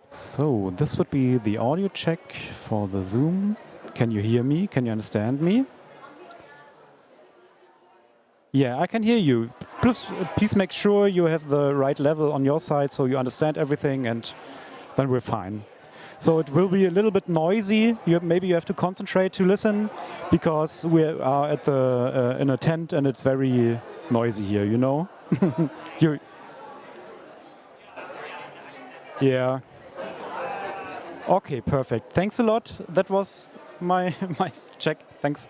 So this would be the audio check for the Zoom. Can you hear me? Can you understand me? Yeah, I can hear you. Please make sure you have the right level on your side so you understand everything, and then we're fine. So it will be a little bit noisy. Maybe you have to concentrate to listen because we are at in a tent and it's very noisy here, you know? Yeah. Okay, perfect. Thanks a lot. That was my check. Thanks.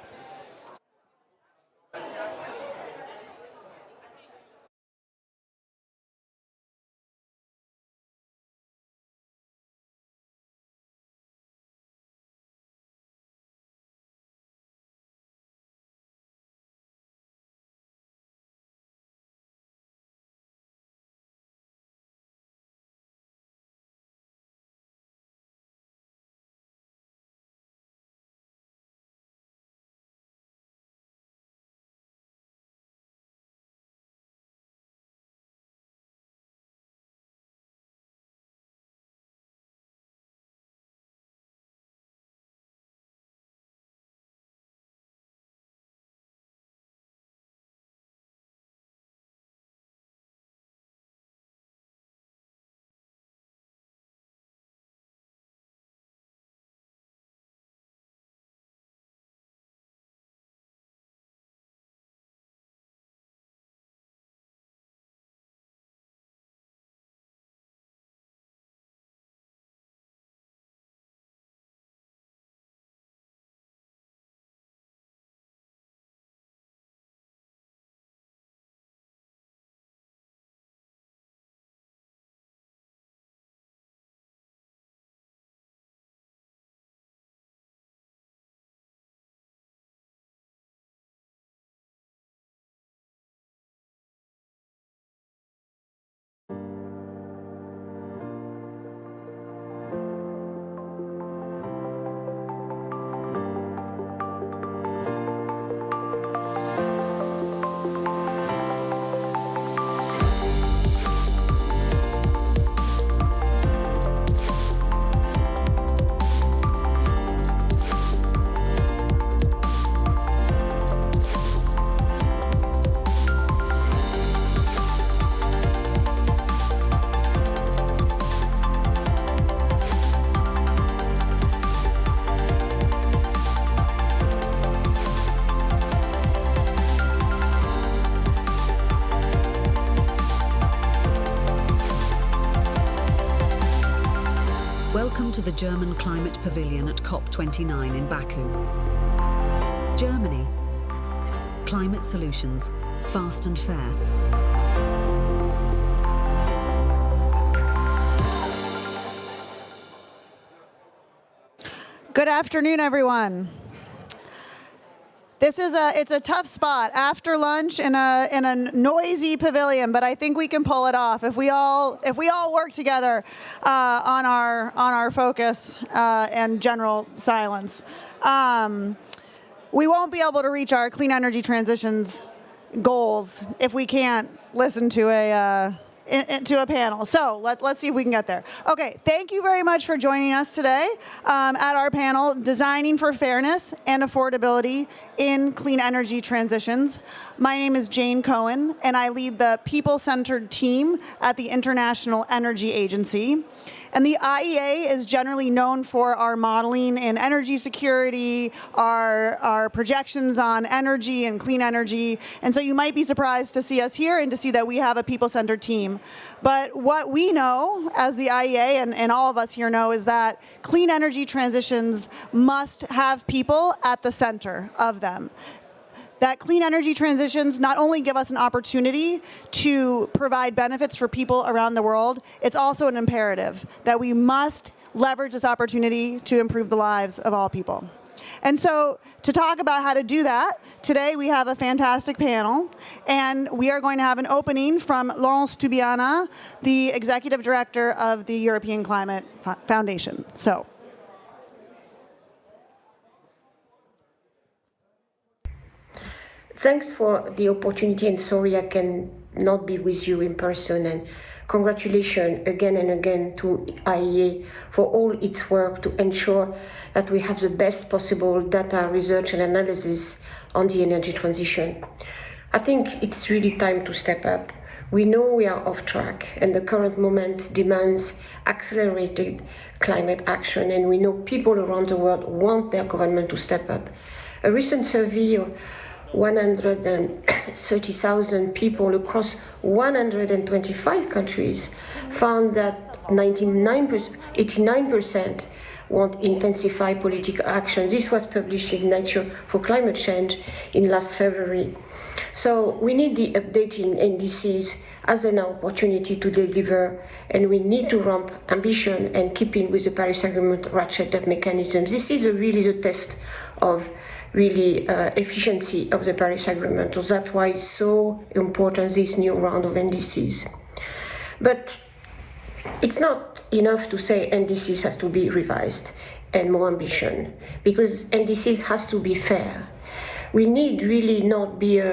Welcome to the German Climate Pavilion at COP29 in Baku. Germany. Climate solutions, fast and fair. Good afternoon, everyone. It's a tough spot after lunch in a noisy pavilion, but I think we can pull it off if we all work together on our focus and general silence. We won't be able to reach our clean energy transitions goals if we can't listen to a panel. So let's see if we can get there. Okay, thank you very much for joining us today at our panel, Designing for Fairness and Affordability in Clean Energy Transitions. My name is Jane Cohen, and I lead the people-centered team at the International Energy Agency. And the IEA is generally known for our modeling in energy security, our projections on energy and clean energy. And so you might be surprised to see us here and to see that we have a people-centered team. But what we know as the IEA, and all of us here know, is that clean energy transitions must have people at the center of them. That clean energy transitions not only give us an opportunity to provide benefits for people around the world, it's also an imperative that we must leverage this opportunity to improve the lives of all people. And so to talk about how to do that, today we have a fantastic panel, and we are going to have an opening from Laurence Toubiana, the Executive Director of the European Climate Foundation. So. Thanks for the opportunity, and sorry I can not be with you in person, and congratulations again and again to IEA for all its work to ensure that we have the best possible data, research and analysis on the energy transition. I think it's really time to step up. We know we are off track and the current moment demands accelerated climate action, and we know people around the world want their government to step up. A recent survey of 130,000 people across 125 countries found that 89% want intensified political action. This was published in Nature for Climate Change in last February. So we need the updating NDCs as an opportunity to deliver, and we need to ramp ambition and keeping with the Paris Agreement ratchet up mechanisms. This is really the test of really efficiency of the Paris Agreement. So that's why it's so important, this new round of NDCs. But it's not enough to say NDCs has to be revised and more ambition, because NDCs has to be fair. We need really not be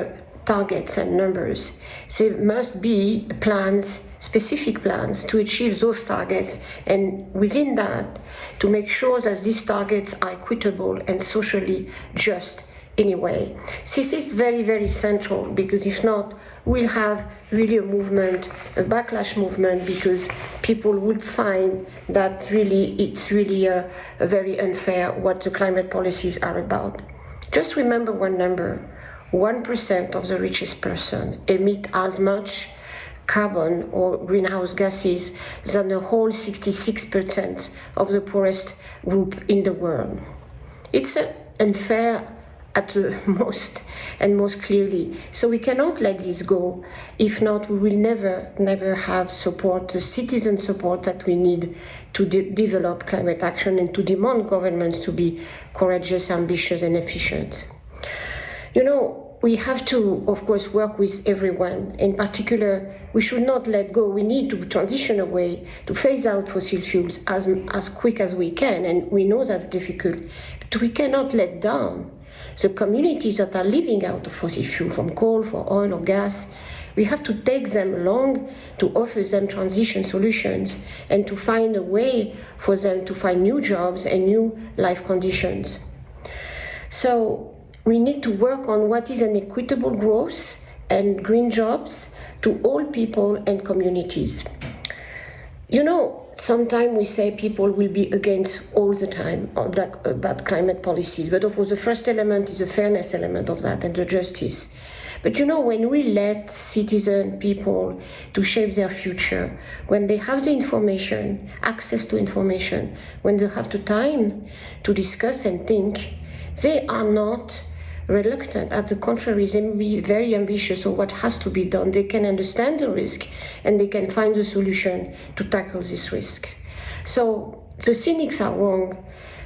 targets and numbers. There must be plans, specific plans to achieve those targets, and within that, to make sure that these targets are equitable and socially just anyway. This is very, very central, because if not, we'll have really a movement, a backlash movement, because people would find that really it's really a very unfair what the climate policies are about. Just remember one number: 1% of the richest person emit as much carbon or greenhouse gases than the whole 66% of the poorest group in the world. It's unfair at the most and most clearly. So we cannot let this go. If not, we will never have support, the citizen support that we need to develop climate action and to demand governments to be courageous, ambitious and efficient. You know, we have to, of course, work with everyone. In particular, we should not let go. We need to transition away, to phase out fossil fuels as quick as we can, and we know that's difficult. But we cannot let down the communities that are living out of fossil fuel, from coal, for oil or gas. We have to take them along, to offer them transition solutions, and to find a way for them to find new jobs and new life conditions. So we need to work on what is an equitable growth and green jobs to all people and communities. You know, sometimes we say people will be against all the time about climate policies, but of course the first element is the fairness element of that and the justice. But you know, when we let citizen people to shape their future, when they have the information, access to information, when they have the time to discuss and think, they are not reluctant. At the contrary, they may be very ambitious of what has to be done. They can understand the risk and they can find a solution to tackle these risks. So the cynics are wrong.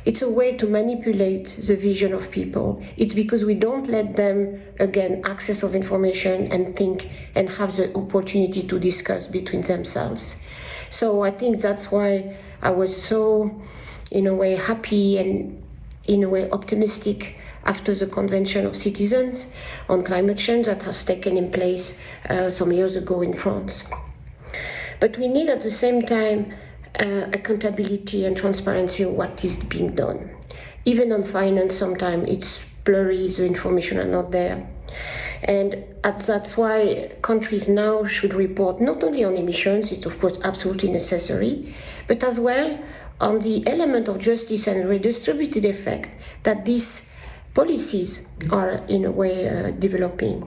It's a way to manipulate the vision of people. It's because we don't let them, again, access of information and think and have the opportunity to discuss between themselves. So I think that's why I was so, in a way, happy and in a way optimistic after the Convention of Citizens on climate change that has taken in place some years ago in France. But we need at the same time accountability and transparency of what is being done. Even on finance, sometimes it's blurry, the information are not there. And that's why countries now should report not only on emissions, it's of course absolutely necessary, but as well on the element of justice and redistributed effect that these policies are in a way developing.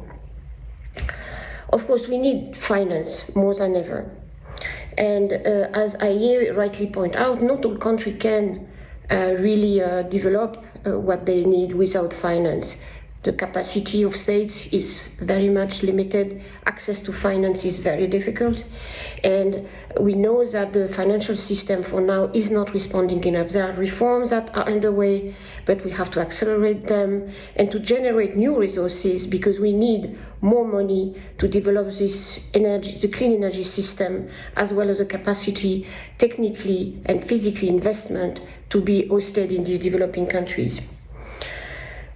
Of course, we need finance more than ever. And as IEA rightly point out, not all countries can really develop what they need without finance. The capacity of states is very much limited. Access to finance is very difficult. And we know that the financial system for now is not responding enough. There are reforms that are underway, but we have to accelerate them and to generate new resources, because we need more money to develop this energy, the clean energy system, as well as the capacity, technically and physically investment to be hosted in these developing countries.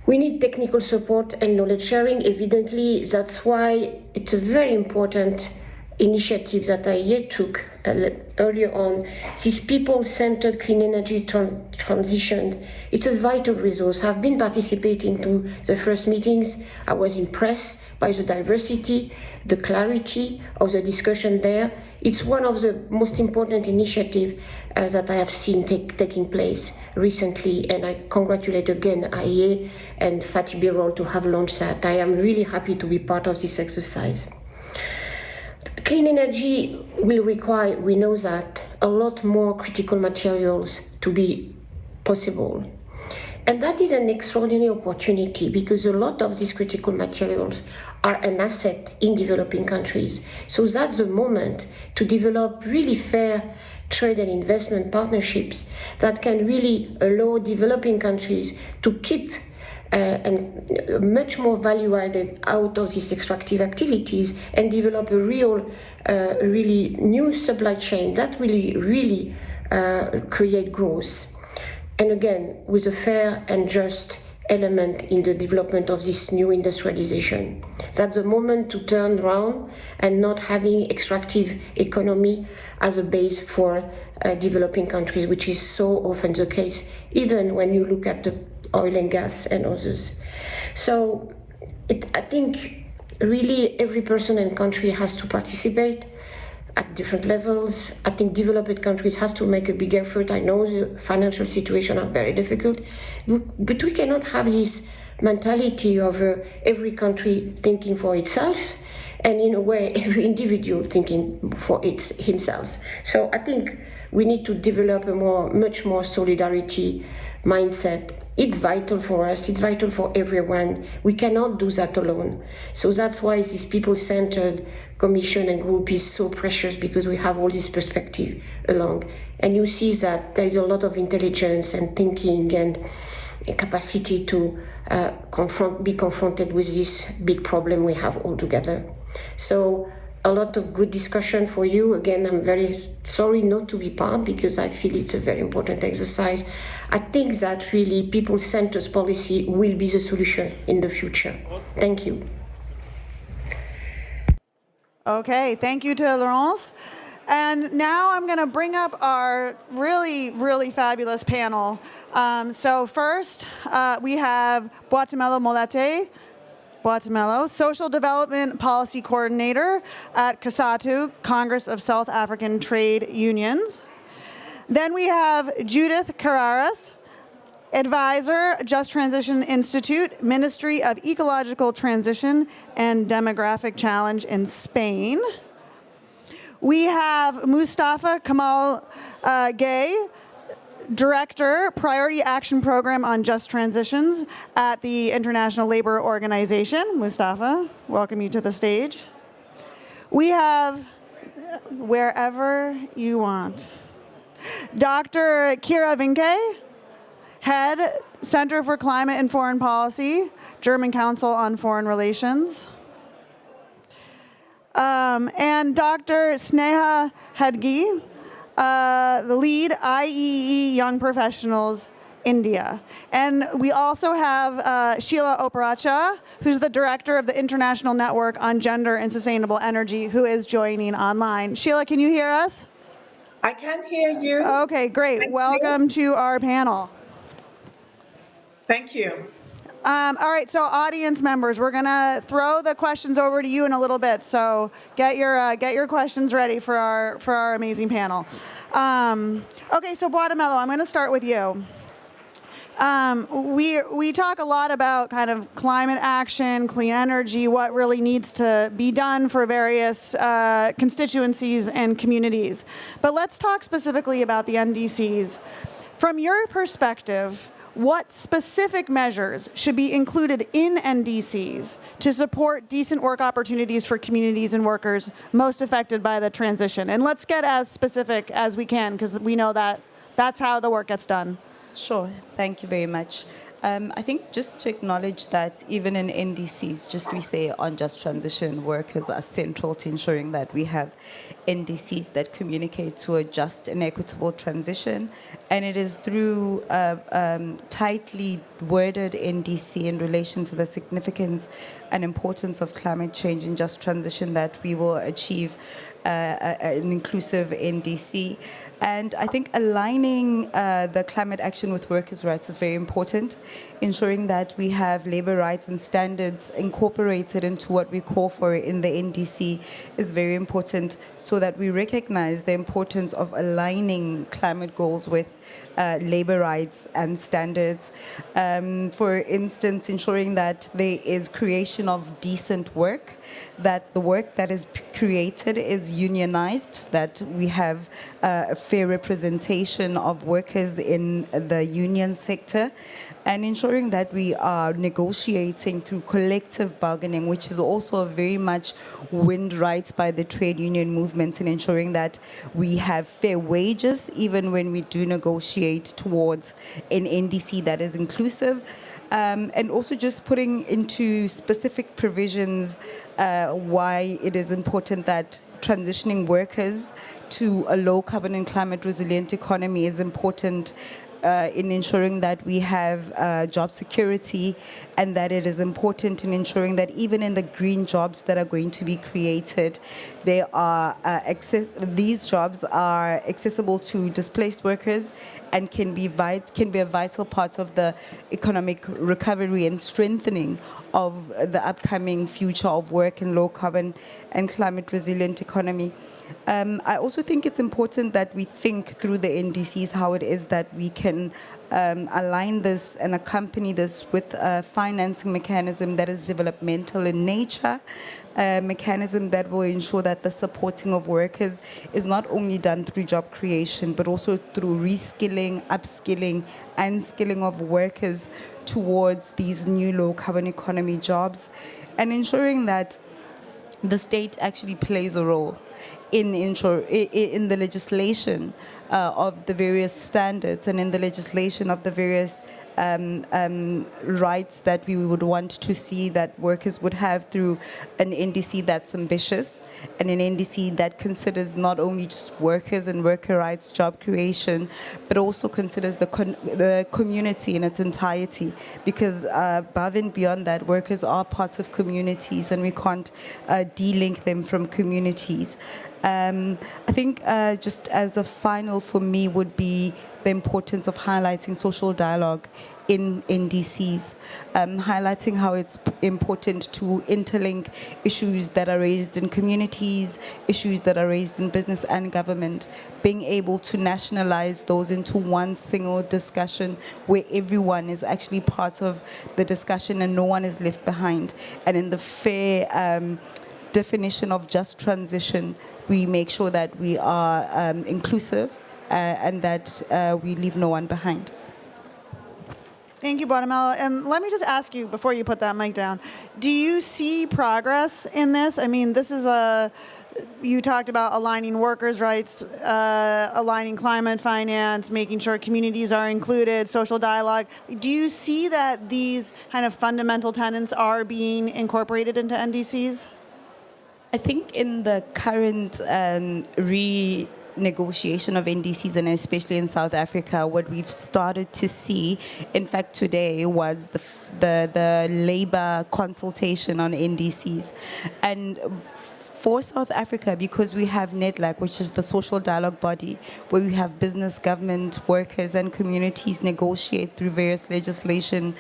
We need technical support and knowledge sharing, evidently. That's why it's a very important initiatives that IEA took earlier on, this people-centered clean energy transition, it's a vital resource. I've been participating to the first meetings. I was impressed by the diversity, the clarity of the discussion there. It's one of the most important initiatives that I have seen taking place recently, and I congratulate again IEA and Fatih Birol to have launched that. I am really happy to be part of this exercise. Clean energy will require, we know that, a lot more critical materials to be possible. And that is an extraordinary opportunity because a lot of these critical materials are an asset in developing countries. So that's the moment to develop really fair trade and investment partnerships that can really allow developing countries to keep and much more value added out of these extractive activities and develop a really new supply chain that will really create growth. And again, with a fair and just element in the development of this new industrialization. That's the moment to turn around and not having extractive economy as a base for developing countries, which is so often the case, even when you look at the oil and gas and others. So I think really every person and country has to participate at different levels. I think developed countries has to make a big effort. I know the financial situation are very difficult, but we cannot have this mentality of every country thinking for itself, and in a way every individual thinking for himself. So I think we need to develop a much more solidarity mindset. It's vital for us, it's vital for everyone. We cannot do that alone. So that's why this people-centered commission and group is so precious, because we have all this perspective along. And you see that there is a lot of intelligence and thinking and capacity to be confronted with this big problem we have all together. So a lot of good discussion for you. Again, I'm very sorry not to be part, because I feel it's a very important exercise. I think that really people-centered policy will be the solution in the future. Thank you. Okay, thank you to Laurence. And now I'm going to bring up our really, really fabulous panel. So first, we have Boitemelo Molete. Boitemelo, Social Development Policy Coordinator at COSATU, Congress of South African Trade Unions. Then we have Judith Carreras, Advisor, Just Transition Institute, Ministry of Ecological Transition and Demographic Challenge in Spain. We have Mustafa Kamal Gay, Director, Priority Action Program on Just Transitions at the International Labour Organization. Mustafa, welcome you to the stage. We have, wherever you want, Dr. Kira Vinke, Head, Center for Climate and Foreign Policy, German Council on Foreign Relations. And Dr. Sneha Hadgi, the lead IEE Young Professionals, India. And we also have Sheila Operacha, who's the director of the International Network on Gender and Sustainable Energy, who is joining online. Sheila, can you hear us? I can hear you. Okay, great. Welcome to our panel. Thank you. All right, so audience members, we're gonna throw the questions over to you in a little bit. So get your questions ready for our amazing panel. Okay, so Boitemelo, I'm gonna start with you. We talk a lot about kind of climate action, clean energy, what really needs to be done for various constituencies and communities. But let's talk specifically about the NDCs. From your perspective, what specific measures should be included in NDCs to support decent work opportunities for communities and workers most affected by the transition? And let's get as specific as we can, because we know that that's how the work gets done. Sure, thank you very much. I think just to acknowledge that even in NDCs, just we say on just transition, workers are central to ensuring that we have NDCs that communicate to a just and equitable transition. And it is through tightly worded NDC in relation to the significance and importance of climate change and just transition that we will achieve an inclusive NDC. And I think aligning the climate action with workers' rights is very important, ensuring that we have labor rights and standards incorporated into what we call for in the NDC is very important, so that we recognize the importance of aligning climate goals with labor rights and standards. For instance, ensuring that there is creation of decent work, that the work that is created is unionized, that we have a fair representation of workers in the union sector, and ensuring that we are negotiating through collective bargaining, which is also very much wind right by the trade union movement, and ensuring that we have fair wages even when we do negotiate towards an NDC that is inclusive. And also just putting into specific provisions why it is important that transitioning workers to a low carbon and climate resilient economy is important in ensuring that we have job security, and that it is important in ensuring that even in the green jobs that are going to be created, they are these jobs are accessible to displaced workers and can be a vital part of the economic recovery and strengthening of the upcoming future of work in low carbon and climate resilient economy. I also think it's important that we think through the NDCs how it is that we can align this and accompany this with a financing mechanism that is developmental in nature, a mechanism that will ensure that the supporting of workers is not only done through job creation, but also through reskilling, upskilling, and skilling of workers towards these new low carbon economy jobs, and ensuring that the state actually plays a role in the legislation of the various standards and in the legislation of the various rights that we would want to see that workers would have through an NDC that's ambitious and an NDC that considers not only just workers and worker rights, job creation, but also considers the community in its entirety, because above and beyond that, workers are part of communities and we can't de-link them from communities. I think just as a final for me would be the importance of highlighting social dialogue in NDCs, highlighting how it's important to interlink issues that are raised in communities, issues that are raised in business and government, being able to nationalize those into one single discussion where everyone is actually part of the discussion and no one is left behind. And in the fair definition of just transition, we make sure that we are inclusive and that we leave no one behind. Thank you, Bonamela. And let me just ask you, before you put that mic down, do you see progress in this? I mean, this is you talked about aligning workers' rights, aligning climate finance, making sure communities are included, social dialogue. Do you see that these kind of fundamental tenets are being incorporated into NDCs? I think in the current negotiation of NDCs, and especially in South Africa, what we've started to see, in fact today, was the labor consultation on NDCs. And for South Africa, because we have NEDLAC, which is the social dialogue body, where we have business, government, workers, and communities negotiate through various legislation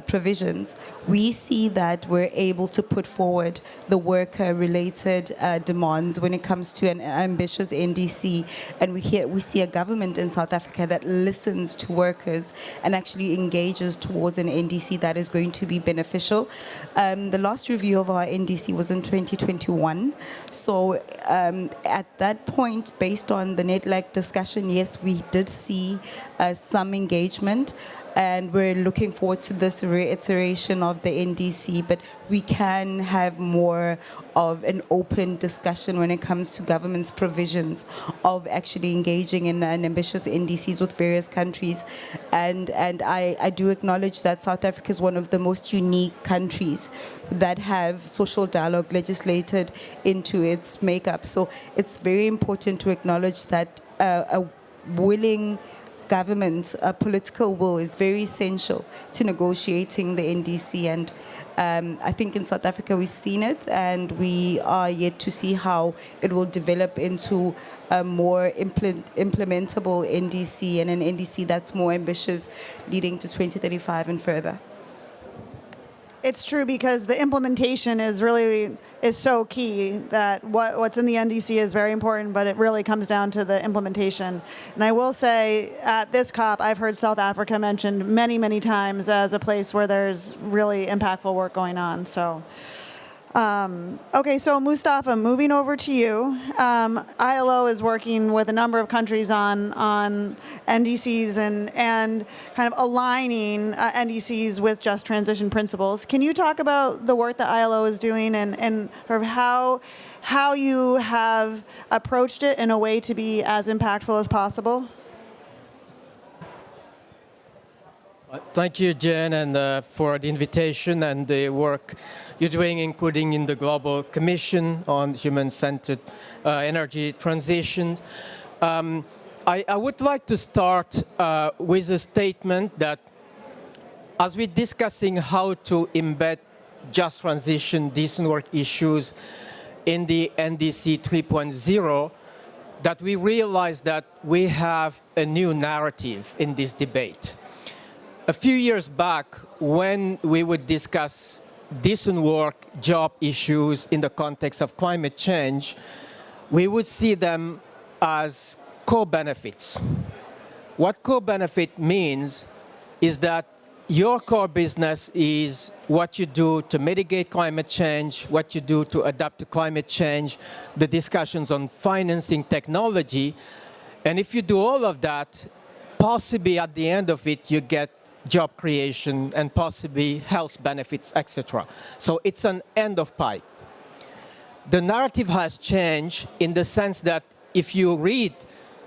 provisions, we see that we're able to put forward the worker-related demands when it comes to an ambitious NDC. And we see a government in South Africa that listens to workers and actually engages towards an NDC that is going to be beneficial. The last review of our NDC was in 2021. So at that point, based on the NEDLAC discussion, yes, we did see some engagement. and we're looking forward to this reiteration of the NDC, but we can have more of an open discussion when it comes to government's provisions of actually engaging in an ambitious NDCs with various countries. And I do acknowledge that South Africa is one of the most unique countries that have social dialogue legislated into its makeup. So it's very important to acknowledge that a willing government, a political will is very essential to negotiating the NDC. And I think in South Africa we've seen it, and we are yet to see how it will develop into a more implementable NDC, and an NDC that's more ambitious leading to 2035 and further. It's true, because the implementation is so key, that what's in the NDC is very important, but it really comes down to the implementation. And I will say, at this COP, I've heard South Africa mentioned many, many times as a place where there's really impactful work going on. So, okay, so Mustafa, moving over to you. ILO is working with a number of countries on NDCs and kind of aligning NDCs with just transition principles. Can you talk about the work that ILO is doing and sort of how you have approached it in a way to be as impactful as possible? Thank you, Jen, and for the invitation and the work you're doing, including in the Global Commission on Human-Centered Energy Transition. I would like to start with a statement that as we're discussing how to embed just transition, decent work issues in the NDC 3.0, that we realize that we have a new narrative in this debate. A few years back, when we would discuss decent work, job issues in the context of climate change, we would see them as co-benefits. What co-benefit means is that your core business is what you do to mitigate climate change, what you do to adapt to climate change, the discussions on financing technology. And if you do all of that, possibly at the end of it, you get job creation and possibly health benefits, etc. So it's an end of pipe. The narrative has changed in the sense that if you read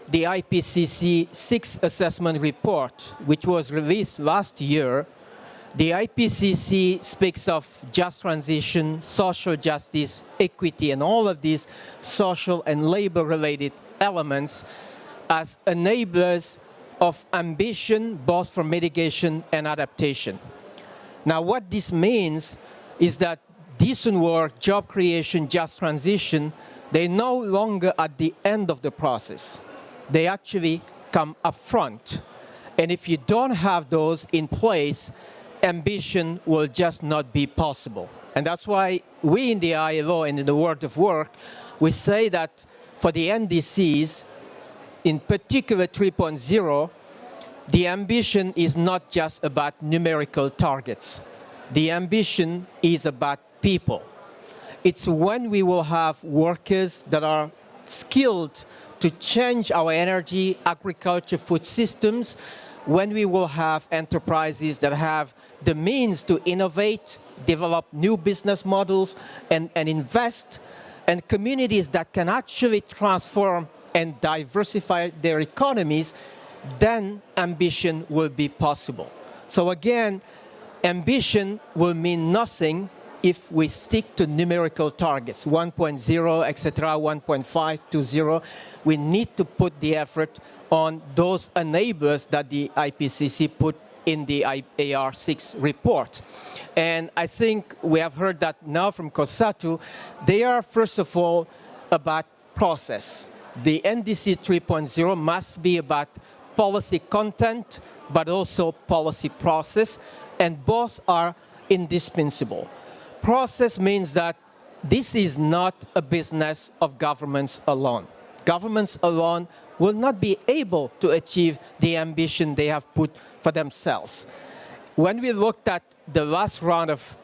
the IPCC 6th assessment report, which was released last year, the IPCC speaks of just transition, social justice, equity, and all of these social and labor-related elements as enablers of ambition, both for mitigation and adaptation. Now, what this means is that decent work, job creation, just transition, they're no longer at the end of the process. They actually come up front. And if you don't have those in place, ambition will just not be possible. And that's why we in the ILO and in the world of work, we say that for the NDCs, in particular 3.0, the ambition is not just about numerical targets. The ambition is about people. It's when we will have workers that are skilled to change our energy, agriculture, food systems, when we will have enterprises that have the means to innovate, develop new business models, and invest, and communities that can actually transform and diversify their economies, then ambition will be possible. So again, ambition will mean nothing if we stick to numerical targets, 1.0, etc., 1.5 to 0. We need to put the effort on those enablers that the IPCC put in the AR6 report. And I think we have heard that now from Kosatu. They are, first of all, about process. The NDC 3.0 must be about policy content, but also policy process, and both are indispensable. Process means that this is not a business of governments alone. Governments alone will not be able to achieve the ambition they have put for themselves. When we looked at the last round of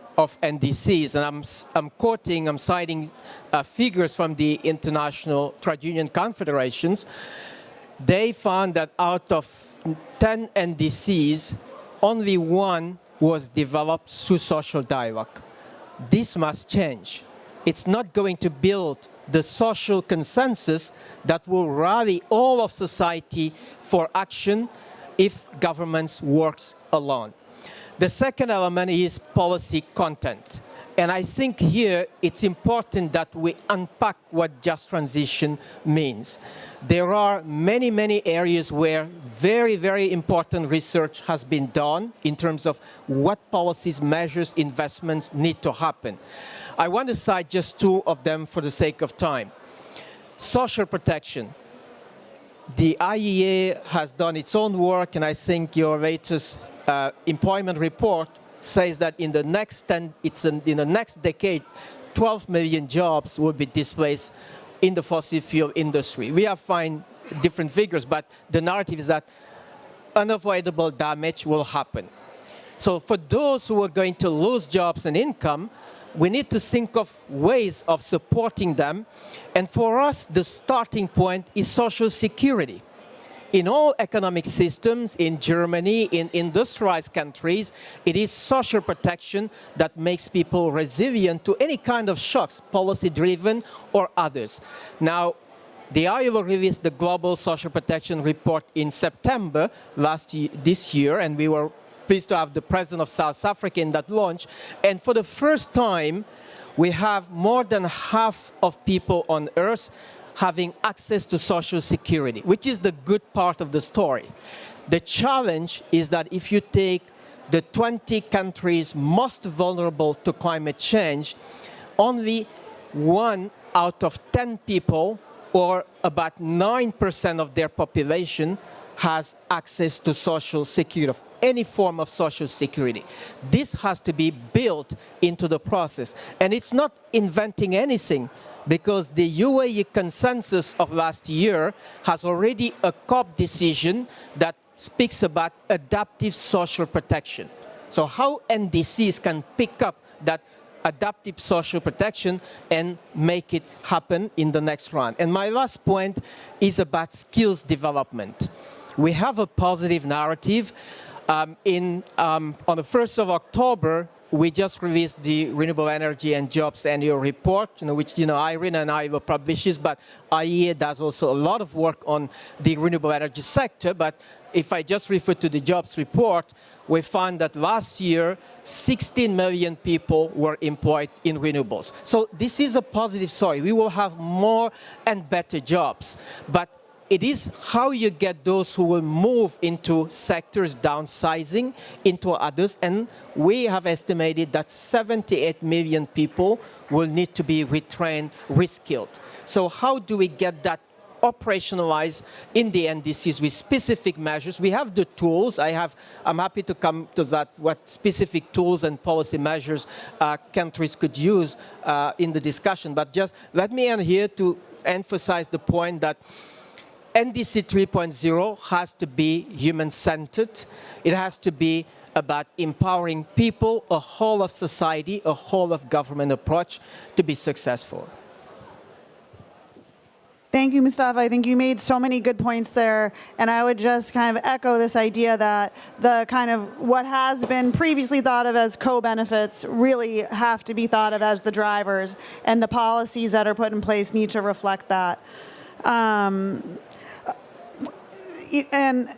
NDCs, and I'm citing figures from the International Trade Union Confederations, they found that out of 10 NDCs, only one was developed through social dialogue. This must change. It's not going to build the social consensus that will rally all of society for action if governments work alone. The second element is policy content. And I think here it's important that we unpack what just transition means. There are many, many areas where very, very important research has been done in terms of what policies, measures, investments need to happen. I want to cite just two of them for the sake of time. Social protection. The IEA has done its own work, and I think your latest employment report says that in the next in the next decade, 12 million jobs will be displaced in the fossil fuel industry. We have found different figures, but the narrative is that unavoidable damage will happen. So for those who are going to lose jobs and income, we need to think of ways of supporting them. And for us, the starting point is social security. In all economic systems, in Germany, in industrialized countries, it is social protection that makes people resilient to any kind of shocks, policy-driven or others. Now, the ILO released the Global Social Protection Report in September this year, and we were pleased to have the President of South Africa in that launch. And for the first time, we have more than half of people on Earth having access to social security, which is the good part of the story. The challenge is that if you take the 20 countries most vulnerable to climate change, only 1 out of 10 people, or about 9% of their population, has access to social security, of any form of social security. This has to be built into the process. And it's not inventing anything, because the UAE consensus of last year has already a COP decision that speaks about adaptive social protection. So how NDCs can pick up that adaptive social protection and make it happen in the next round. And my last point is about skills development. We have a positive narrative. On the 1st of October, we just released the Renewable Energy and Jobs Annual Report, which Irene and I will publish this, but IEA does also a lot of work on the renewable energy sector. But if I just refer to the jobs report, we found that last year, 16 million people were employed in renewables. So this is a positive story. We will have more and better jobs. But it is how you get those who will move into sectors downsizing into others. And we have estimated that 78 million people will need to be retrained, reskilled. So how do we get that operationalized in the NDCs with specific measures? We have the tools. I'm happy to come to that, what specific tools and policy measures countries could use in the discussion. But just let me end here to emphasize the point that NDC 3.0 has to be human-centered. It has to be about empowering people, a whole of society, a whole of government approach to be successful. Thank you, Mustafa. I think you made so many good points there, and I would just kind of echo this idea that the kind of what has been previously thought of as co-benefits really have to be thought of as the drivers, and the policies that are put in place need to reflect that. And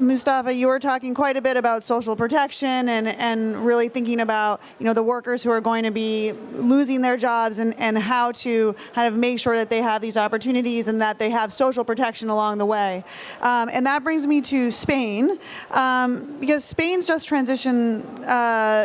Mustafa, you were talking quite a bit about social protection and really thinking about the workers who are going to be losing their jobs and how to kind of make sure that they have these opportunities and that they have social protection along the way. And that brings me to Spain, because Spain's just transition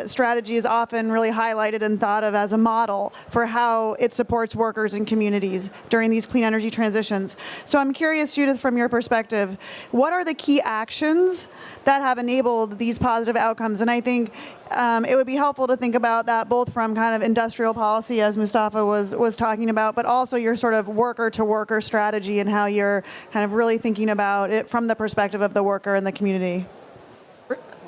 strategy is often really highlighted and thought of as a model for how it supports workers and communities during these clean energy transitions. So I'm curious, Judith, from your perspective, what are the key actions that have enabled these positive outcomes? And I think it would be helpful to think about that both from kind of industrial policy, as Mustafa was talking about, but also your sort of worker-to-worker strategy and how you're kind of really thinking about it from the perspective of the worker and the community.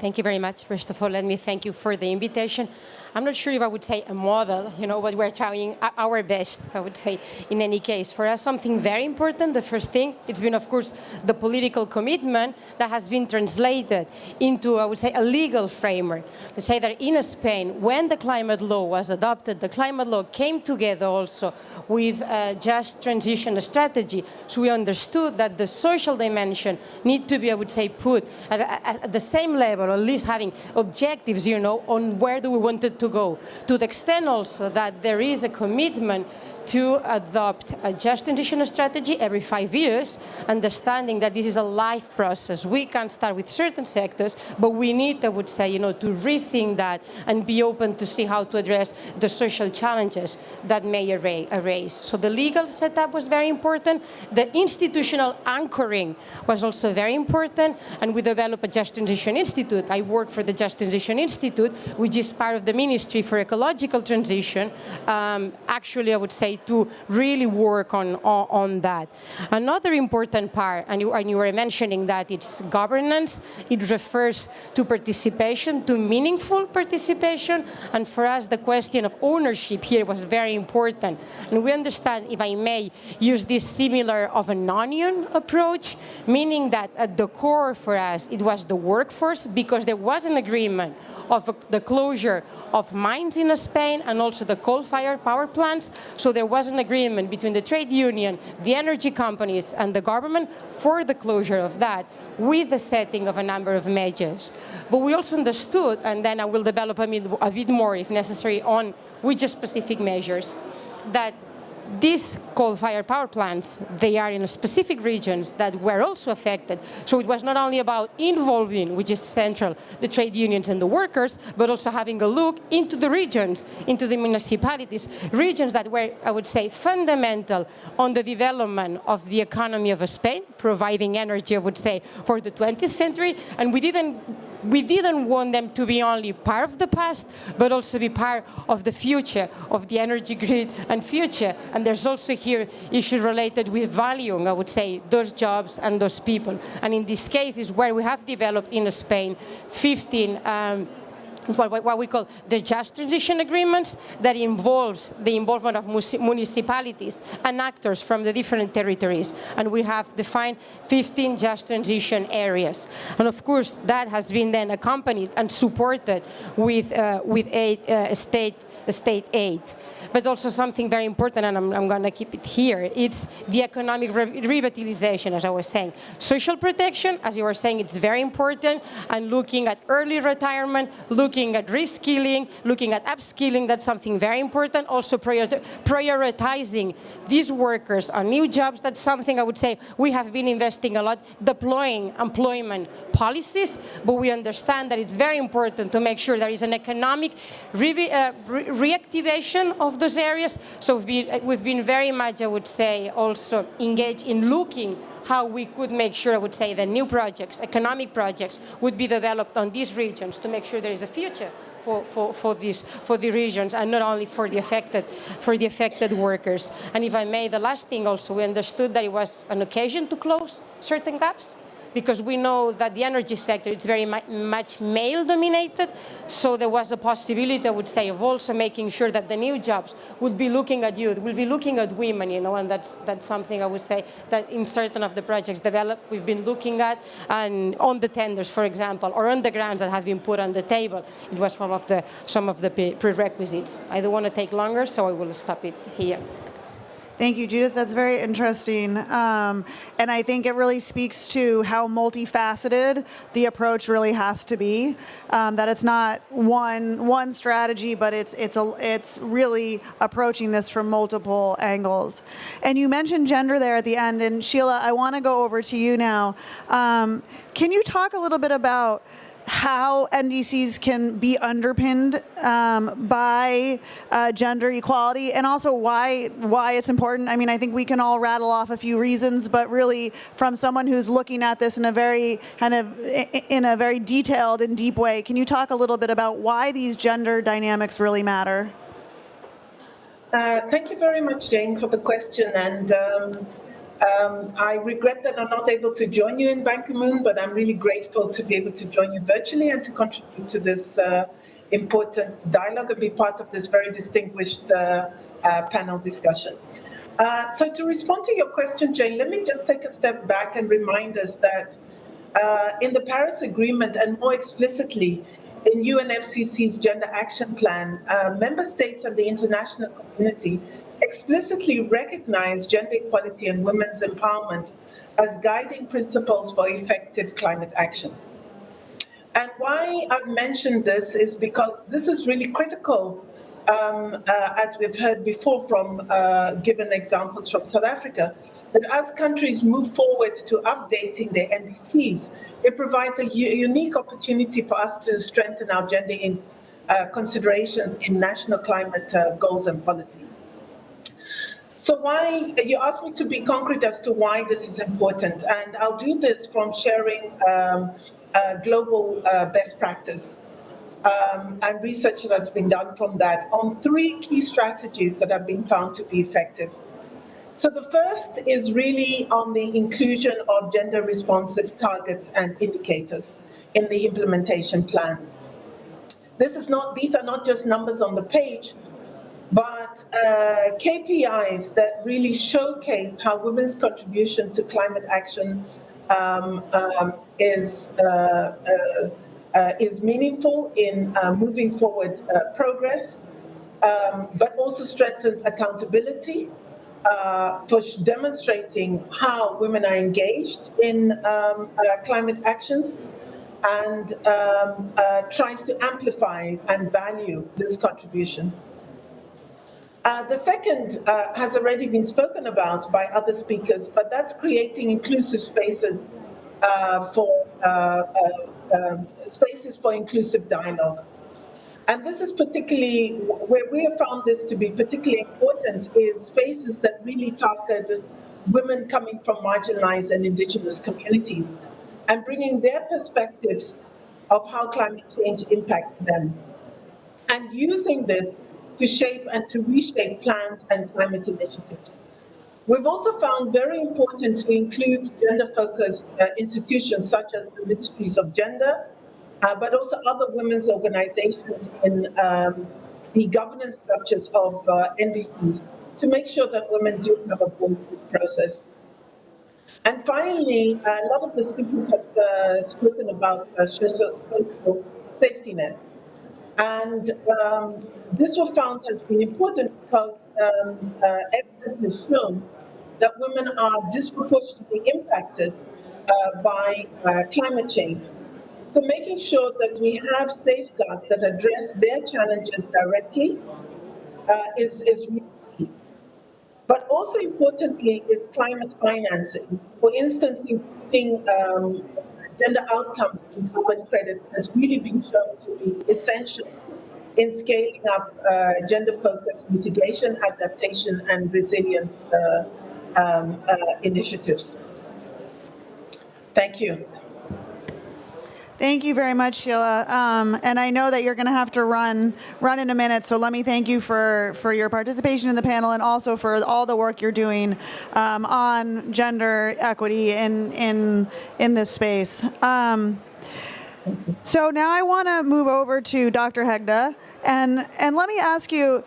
Thank you very much. First of all, let me thank you for the invitation. I'm not sure if I would say a model, but we're trying our best, I would say, in any case. For us, something very important, the first thing, it's been, of course, the political commitment that has been translated into, I would say, a legal framework. Let's say that in Spain, when the climate law was adopted, the climate law came together also with a just transition strategy. So we understood that the social dimension need to be, I would say, put at the same level, or at least having objectives, on where do we want it to go. To the extent also that there is a commitment to adopt a just transition strategy every 5 years, understanding that this is a life process. We can start with certain sectors, but we need, I would say, to rethink that and be open to see how to address the social challenges that may arise. So the legal setup was very important. The institutional anchoring was also very important, and we developed a Just Transition Institute. I work for the Just Transition Institute, which is part of the Ministry for Ecological Transition. Actually, I would say, to really work on that. Another important part, and you were mentioning that it's governance, it refers to participation, to meaningful participation, and for us the question of ownership here was very important. And we understand, if I may use this similar of an onion approach, meaning that at the core for us it was the workforce, because there was an agreement of the closure of mines in Spain and also the coal-fired power plants. So there was an agreement between the trade union, the energy companies, and the government for the closure of that, with the setting of a number of measures. But we also understood, and then I will develop a bit more if necessary on which specific measures, that these coal-fired power plants, they are in specific regions that were also affected. So it was not only about involving, which is central, the trade unions and the workers, but also having a look into the regions, into the municipalities, regions that were, I would say, fundamental on the development of the economy of Spain, providing energy, I would say, for the 20th century. And we didn't want them to be only part of the past, but also be part of the future, of the energy grid and future. And there's also here issues related with valuing, I would say, those jobs and those people. And in this case is where we have developed in Spain 15 what we call the just transition agreements that involves the involvement of municipalities and actors from the different territories. And we have defined 15 just transition areas. And of course, that has been then accompanied and supported with state aid. But also something very important, and I'm going to keep it here, it's the economic revitalization, as I was saying. Social protection, as you were saying, it's very important, and looking at early retirement, looking at reskilling, looking at upskilling, that's something very important. Also prioritizing these workers on new jobs, that's something I would say we have been investing a lot, deploying employment policies, but we understand that it's very important to make sure there is an economic reactivation of those areas. So we've been very much, I would say, also engaged in looking how we could make sure, I would say, that new projects, economic projects, would be developed on these regions to make sure there is a future for the regions, and not only for the affected workers. And if I may, the last thing also, we understood that it was an occasion to close certain gaps, because we know that the energy sector is very much male-dominated, so there was a possibility, I would say, of also making sure that the new jobs would be looking at youth, will be looking at women, and that's something I would say that in certain of the projects developed, we've been looking at, and on the tenders, for example, or on the grants that have been put on the table, it was some of the prerequisites. I don't want to take longer, so I will stop it here. Thank you, Judith. That's very interesting. And I think it really speaks to how multifaceted the approach really has to be, that it's not one strategy, but it's really approaching this from multiple angles. And you mentioned gender there at the end, and Sheila, I want to go over to you now. Can you talk a little bit about how NDCs can be underpinned by gender equality, and also why it's important? I mean, I think we can all rattle off a few reasons, but really from someone who's looking at this in a very detailed and deep way, can you talk a little bit about why these gender dynamics really matter? Thank you very much, Jane, for the question. And I regret that I'm not able to join you in Bank-Ki-moon, but I'm really grateful to be able to join you virtually and to contribute to this important dialogue and be part of this very distinguished panel discussion. So to respond to your question, Jane, let me just take a step back and remind us that in the Paris Agreement, and more explicitly in UNFCCC's Gender Action Plan, member states and the international community explicitly recognize gender equality and women's empowerment as guiding principles for effective climate action. And why I've mentioned this is because this is really critical, as we've heard before from given examples from South Africa, that as countries move forward to updating their NDCs, it provides a unique opportunity for us to strengthen our gender considerations in national climate goals and policies. So why, you asked me to be concrete as to why this is important, and I'll do this from sharing global best practice and research that has been done from that on 3 key strategies that have been found to be effective. So the first is really on the inclusion of gender responsive targets and indicators in the implementation plans. These are not just numbers on the page, but KPIs that really showcase how women's contribution to climate action is meaningful in moving forward progress, but also strengthens accountability for demonstrating how women are engaged in climate actions, and tries to amplify and value this contribution. The second has already been spoken about by other speakers, but that's creating inclusive spaces for inclusive dialogue. And this is particularly, where we have found this to be particularly important, is spaces that really target women coming from marginalized and indigenous communities and bringing their perspectives of how climate change impacts them, and using this to shape and to reshape plans and climate initiatives. We've also found very important to include gender-focused institutions such as the Ministries of Gender, but also other women's organizations in the governance structures of NDCs to make sure that women do have a voice in the process. And finally, a lot of the speakers have spoken about social safety nets. And this was found has been important because evidence has shown that women are disproportionately impacted by climate change. So making sure that we have safeguards that address their challenges directly is really key. But also importantly is climate financing. For instance, including gender outcomes in carbon credits has really been shown to be essential in scaling up gender-focused mitigation, adaptation, and resilience initiatives. Thank you. Thank you very much, Sheila. And I know that you're going to have to run in a minute, so let me thank you for your participation in the panel and also for all the work you're doing on gender equity in this space. So now I want to move over to Dr. Hegde, and let me ask you,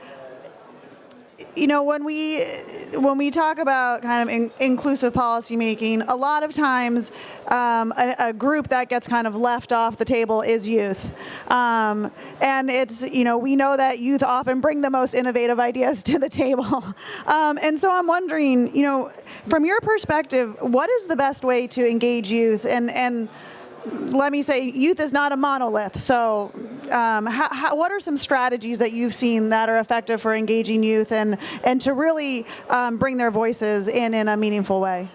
when we talk about kind of inclusive policymaking, a lot of times a group that gets kind of left off the table is youth. And it's, we know that youth often bring the most innovative ideas to the table. And so I'm wondering, from your perspective, what is the best way to engage youth? And let me say, youth is not a monolith. So what are some strategies that you've seen that are effective for engaging youth and to really bring their voices in a meaningful way?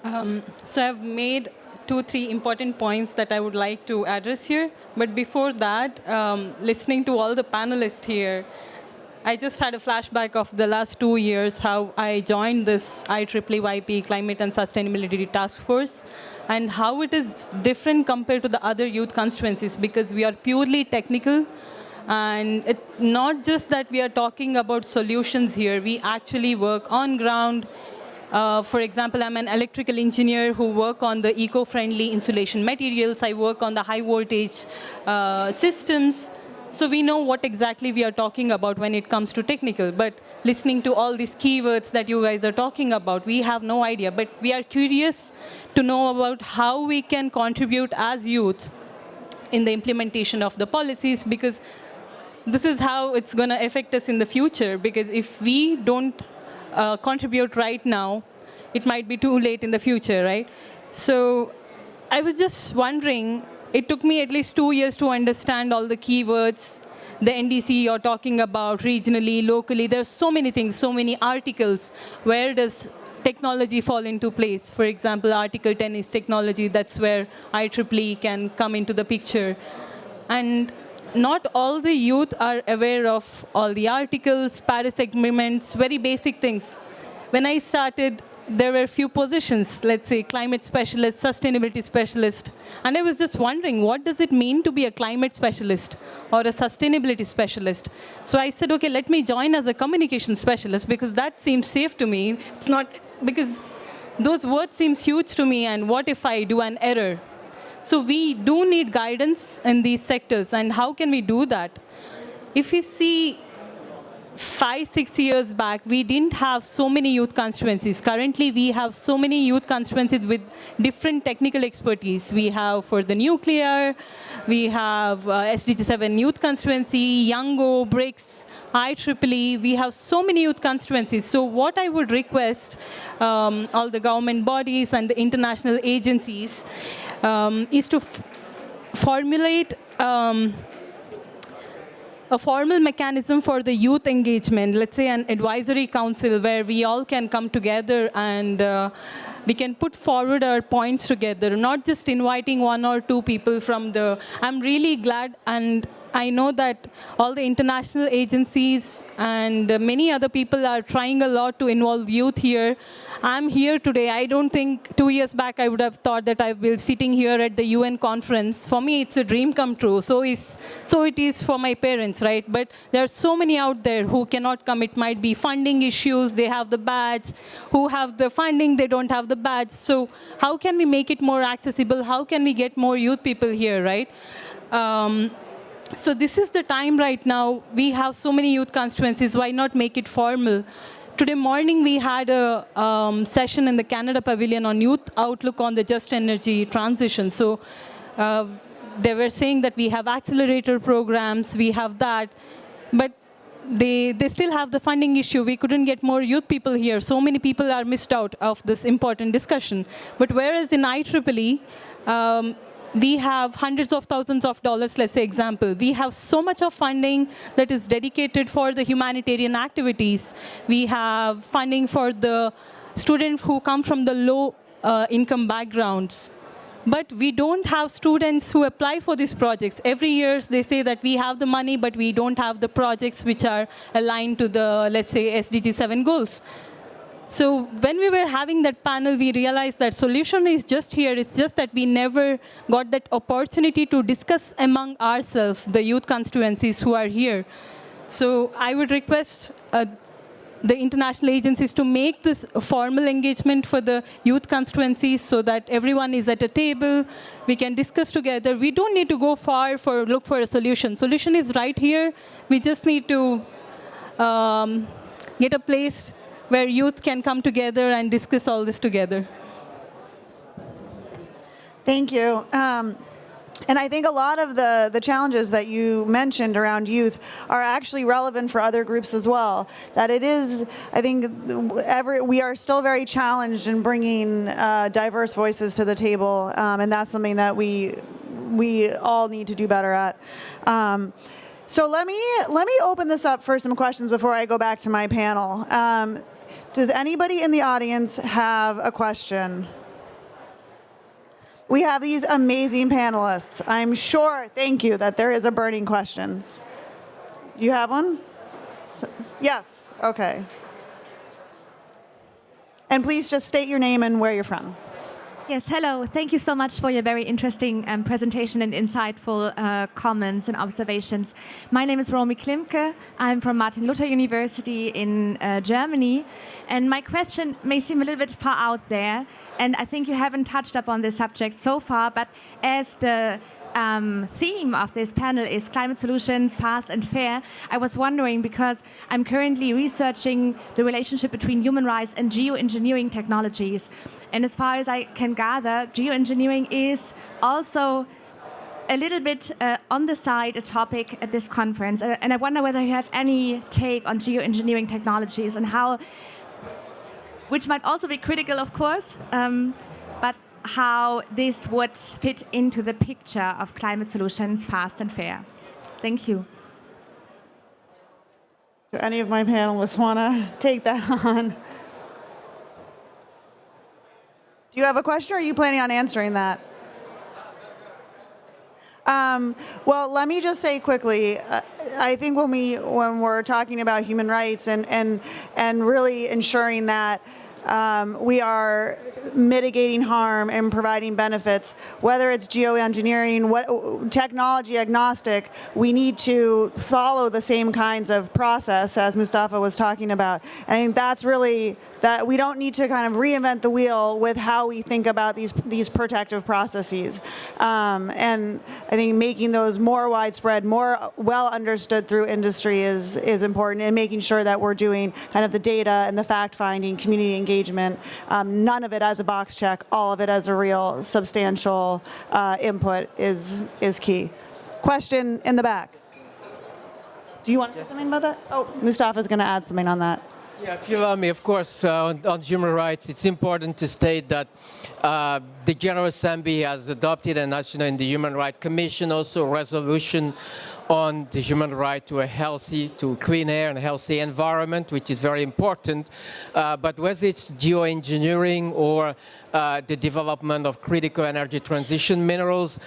So I've made 2-3 important points that I would like to address here. But before that, listening to all the panelists here, I just had a flashback of the last 2 years, how I joined this IEEE Climate and Sustainability Task Force, and how it is different compared to the other youth constituencies, because we are purely technical. And it's not just that we are talking about solutions here. We actually work on ground For example, I'm an electrical engineer who work on the eco-friendly insulation materials. I work on the high voltage systems. So we know what exactly we are talking about when it comes to technical. But listening to all these keywords that you guys are talking about, we have no idea. But we are curious to know about how we can contribute as youth in the implementation of the policies, because this is how it's going to affect us in the future. Because if we don't contribute right now, it might be too late in the future, right? So I was just wondering, it took me at least 2 years to understand all the keywords, the NDC you're talking about, regionally, locally. There's so many things, so many articles. Where does technology fall into place? For example, Article 10 is technology. That's where IEEE can come into the picture. And not all the youth are aware of all the articles, Paris agreements, very basic things. When I started, there were a few positions, let's say climate specialist, sustainability specialist. And I was just wondering, what does it mean to be a climate specialist or a sustainability specialist? So I said, okay, let me join as a communication specialist, because that seems safe to me. It's not, because those words seem huge to me, and what if I do an error? So we do need guidance in these sectors, and how can we do that? If we see 5-6 years back, we didn't have so many youth constituencies. Currently, we have so many youth constituencies with different technical expertise. We have for the nuclear, we have SDG 7 youth constituency, Youngo, BRICS, IEEE. We have so many youth constituencies. So what I would request all the government bodies and the international agencies is to formulate a formal mechanism for the youth engagement, let's say an advisory council where we all can come together and we can put forward our points together, not just inviting 1 or 2 people from the... I'm really glad, and I know that all the international agencies and many other people are trying a lot to involve youth here. I'm here today. I don't think 2 years back I would have thought that I will be sitting here at the UN conference. For me, it's a dream come true. So it is for my parents, right? But there are so many out there who cannot come. It might be funding issues. They have the badge. Who have the funding, they don't have the badge. So how can we make it more accessible? How can we get more youth people here, right? So this is the time right now. We have so many youth constituencies. Why not make it formal? Today morning, we had a session in the Canada Pavilion on youth outlook on the just energy transition. So they were saying that we have accelerator programs, we have that, but they still have the funding issue. We couldn't get more youth people here. So many people are missed out of this important discussion. But whereas in IEEE, we have hundreds of thousands of dollars, let's say example. We have so much of funding that is dedicated for the humanitarian activities. We have funding for the students who come from the low income backgrounds. But we don't have students who apply for these projects. Every year they say that we have the money, but we don't have the projects which are aligned to the, let's say, SDG 7 goals. So when we were having that panel, we realized that solution is just here. It's just that we never got that opportunity to discuss among ourselves, the youth constituencies who are here. So I would request the international agencies to make this a formal engagement for the youth constituencies so that everyone is at a table. We can discuss together. We don't need to go far for look for a solution. Solution is right here. We just need to get a place where youth can come together and discuss all this together. Thank you. And I think a lot of the challenges that you mentioned around youth are actually relevant for other groups as well. That it is, I think, we are still very challenged in bringing diverse voices to the table, and that's something that we all need to do better at. So let me open this up for some questions before I go back to my panel. Does anybody in the audience have a question? We have these amazing panelists. I'm sure, thank you, that there is a burning question. Do you have one? Yes, okay. And please just state your name and where you're from. Yes, hello. Thank you so much for your very interesting presentation and insightful comments and observations. My name is Romy Klimke. I'm from Martin Luther University in Germany. And my question may seem a little bit far out there, and I think you haven't touched upon this subject so far, but as the theme of this panel is climate solutions, fast and fair, I was wondering, because I'm currently researching the relationship between human rights and geoengineering technologies. And as far as I can gather, geoengineering is also a little bit on the side a topic at this conference. And I wonder whether you have any take on geoengineering technologies and how, which might also be critical, of course, but how this would fit into the picture of climate solutions, fast and fair. Thank you. Do any of my panelists want to take that on? Do you have a question, or are you planning on answering that? Well, let me just say quickly, I think when we're talking about human rights and really ensuring that we are mitigating harm and providing benefits, whether it's geoengineering, technology agnostic, we need to follow the same kinds of process as Mustafa was talking about. And I think that's really, that we don't need to kind of reinvent the wheel with how we think about these protective processes. And I think making those more widespread, more well understood through industry is important, and making sure that we're doing kind of the data and the fact finding, community engagement, none of it as a box check, all of it as a real substantial input is key. Question in the back. Do you want to say something about that? Oh, Mustafa's going to add something on that. Yeah, if you allow me, of course, on human rights, it's important to state that the General Assembly has adopted, and as you know, in the Human Rights Commission, also a resolution on the human right to to clean air and healthy environment, which is very important. But whether it's geoengineering or the development of critical energy transition minerals,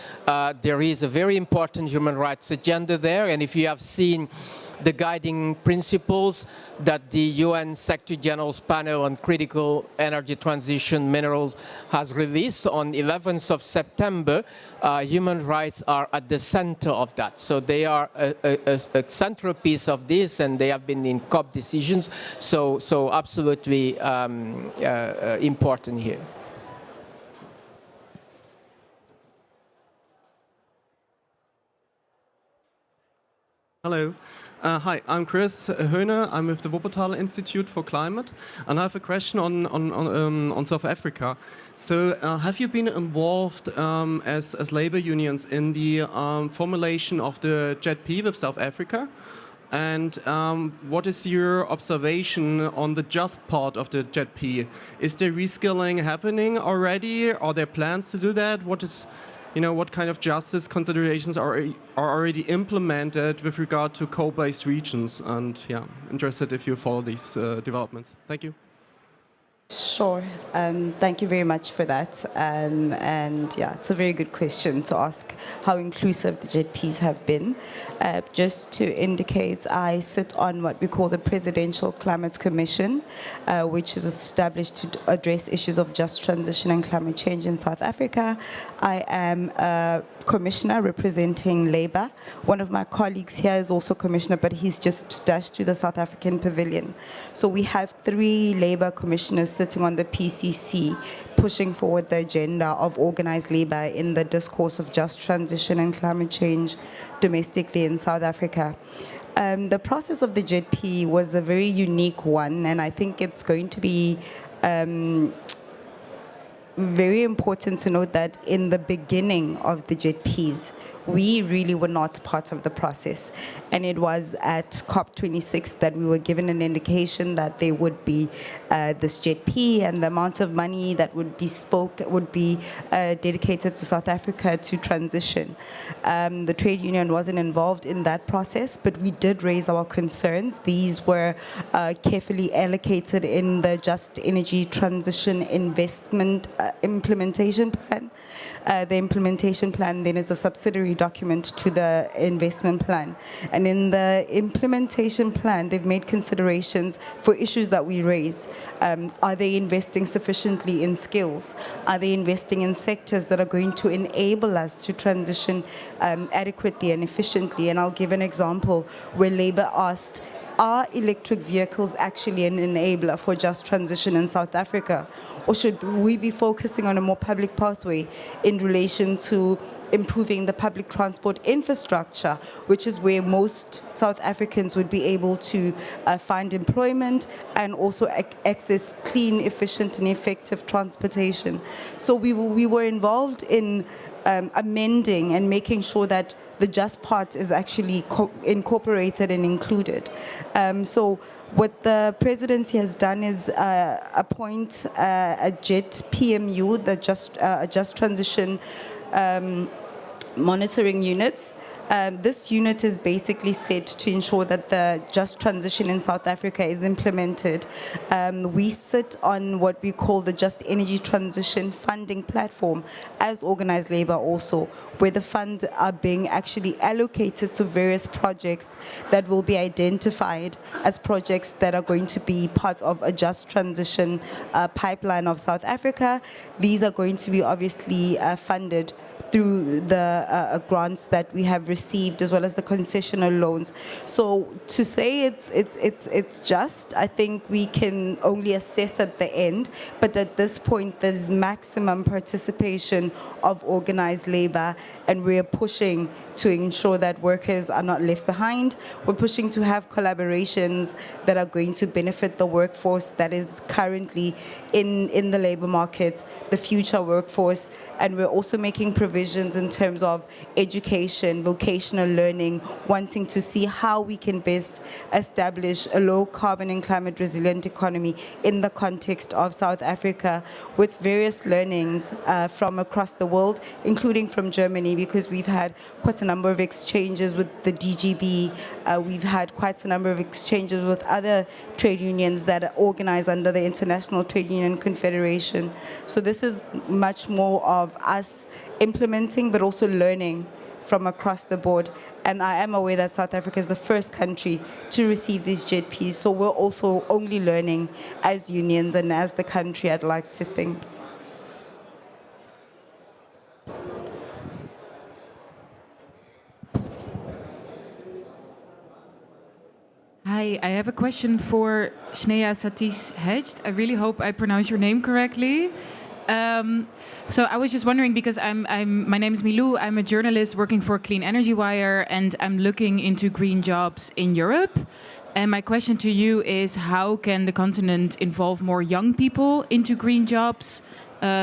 there is a very important human rights agenda there. And if you have seen the guiding principles that the UN Secretary General's panel on critical energy transition minerals has released on 11th of September, human rights are at the center of that. So they are a central piece of this, and they have been in COP decisions. So absolutely important here. Hello. Hi, I'm Chris Höhne. I'm with the Wuppertal Institute for Climate, and I have a question on South Africa. So, have you been involved as labor unions in the formulation of the JETP with South Africa? And what is your observation on the just part of the JETP? Is there reskilling happening already? Are there plans to do that? What kind of justice considerations are already implemented with regard to coal-based regions? And yeah, interested if you follow these developments. Thank you. Sure. Thank you very much for that. And yeah, it's a very good question to ask how inclusive the JETPs have been. Just to indicate, I sit on what we call the Presidential Climate Commission, which is established to address issues of just transition and climate change in South Africa. I am a commissioner representing Labour. One of my colleagues here is also commissioner, but he's just dashed to the South African Pavilion. So we have 3 Labour commissioners sitting on the PCC, pushing forward the agenda of organized labour in the discourse of just transition and climate change domestically in South Africa. The process of the JETP was a very unique one, and I think it's going to be very important to note that in the beginning of the JETPs, we really were not part of the process. And it was at COP26 that we were given an indication that there would be this JETP, and the amount of money that would be dedicated to South Africa to transition. The trade union wasn't involved in that process, but we did raise our concerns. These were carefully allocated in the Just Energy Transition Investment Implementation Plan. The implementation plan then is a subsidiary document to the investment plan. And in the implementation plan, they've made considerations for issues that we raise. Are they investing sufficiently in skills? Are they investing in sectors that are going to enable us to transition adequately and efficiently? And I'll give an example where Labour asked, are electric vehicles actually an enabler for just transition in South Africa? Or should we be focusing on a more public pathway in relation to improving the public transport infrastructure, which is where most South Africans would be able to find employment and also access clean, efficient and effective transportation. So we were involved in amending and making sure that the just part is actually incorporated and included. So what the presidency has done is appoint a JET PMU, the Just Transition Monitoring Units. This unit is basically set to ensure that the just transition in South Africa is implemented. We sit on what we call the Just Energy Transition Funding Platform as organized labor also, where the funds are being actually allocated to various projects that will be identified as projects that are going to be part of a just transition pipeline of South Africa. These are going to be obviously funded through the grants that we have received, as well as the concessional loans. So to say it's just, I think we can only assess at the end, but at this point there's maximum participation of organized labor, and we're pushing to ensure that workers are not left behind. We're pushing to have collaborations that are going to benefit the workforce that is currently in the labor market, the future workforce, and we're also making provisions in terms of education, vocational learning, wanting to see how we can best establish a low carbon and climate resilient economy in the context of South Africa, with various learnings from across the world, including from Germany, because we've had quite a number of exchanges with the DGB. We've had quite a number of exchanges with other trade unions that are organized under the International Trade Union Confederation. So this is much more of us implementing, but also learning from across the board. And I am aware that South Africa is the first country to receive these JPs. So we're also only learning as unions and as the country, I'd like to think. Hi, I have a question for Sneha Satish Hedged. I really hope I pronounce your name correctly. So I was just wondering, because my name is Milou, I'm a journalist working for Clean Energy Wire, and I'm looking into green jobs in Europe. And my question to you is, how can the continent involve more young people into green jobs,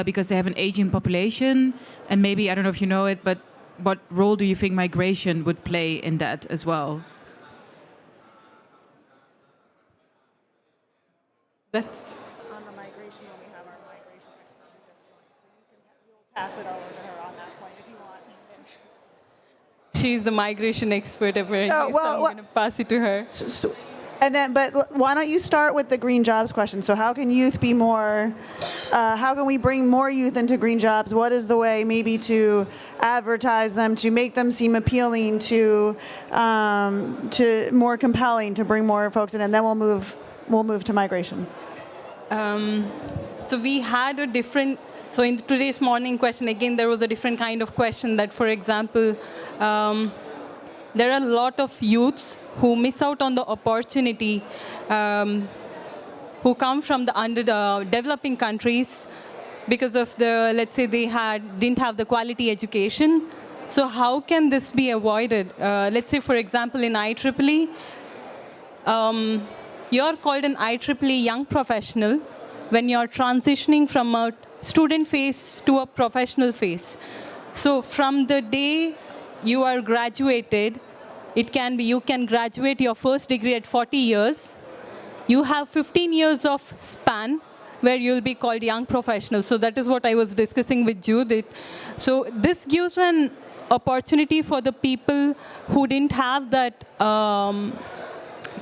because they have an aging population? And maybe, I don't know if you know it, but what role do you think migration would play in that as well? That's On the migration, when we have our migration expert who just joined, so you'll pass it over to her on that point if you want. she's the migration expert apparently, Oh, well, so I'm going to pass it to her. And then, but why don't you start with the green jobs question? So how can youth be more, how can we bring more youth into green jobs? What is the way maybe to advertise them, to make them seem appealing, to more compelling, to bring more folks in? And then we'll move to migration. So we had a different, so in today's morning question, again, there was a different kind of question that, for example, there are a lot of youths who miss out on the opportunity, who come from the developing countries because of the, let's say they didn't have the quality education. So how can this be avoided? Let's say, for example, in IEEE, you're called an IEEE young professional when you're transitioning from a student phase to a professional phase. So from the day you are graduated, it can be, you can graduate your first degree at 40 years. You have 15 years of span where you'll be called young professional. So that is what I was discussing with Judith. So this gives an opportunity for the people who didn't have that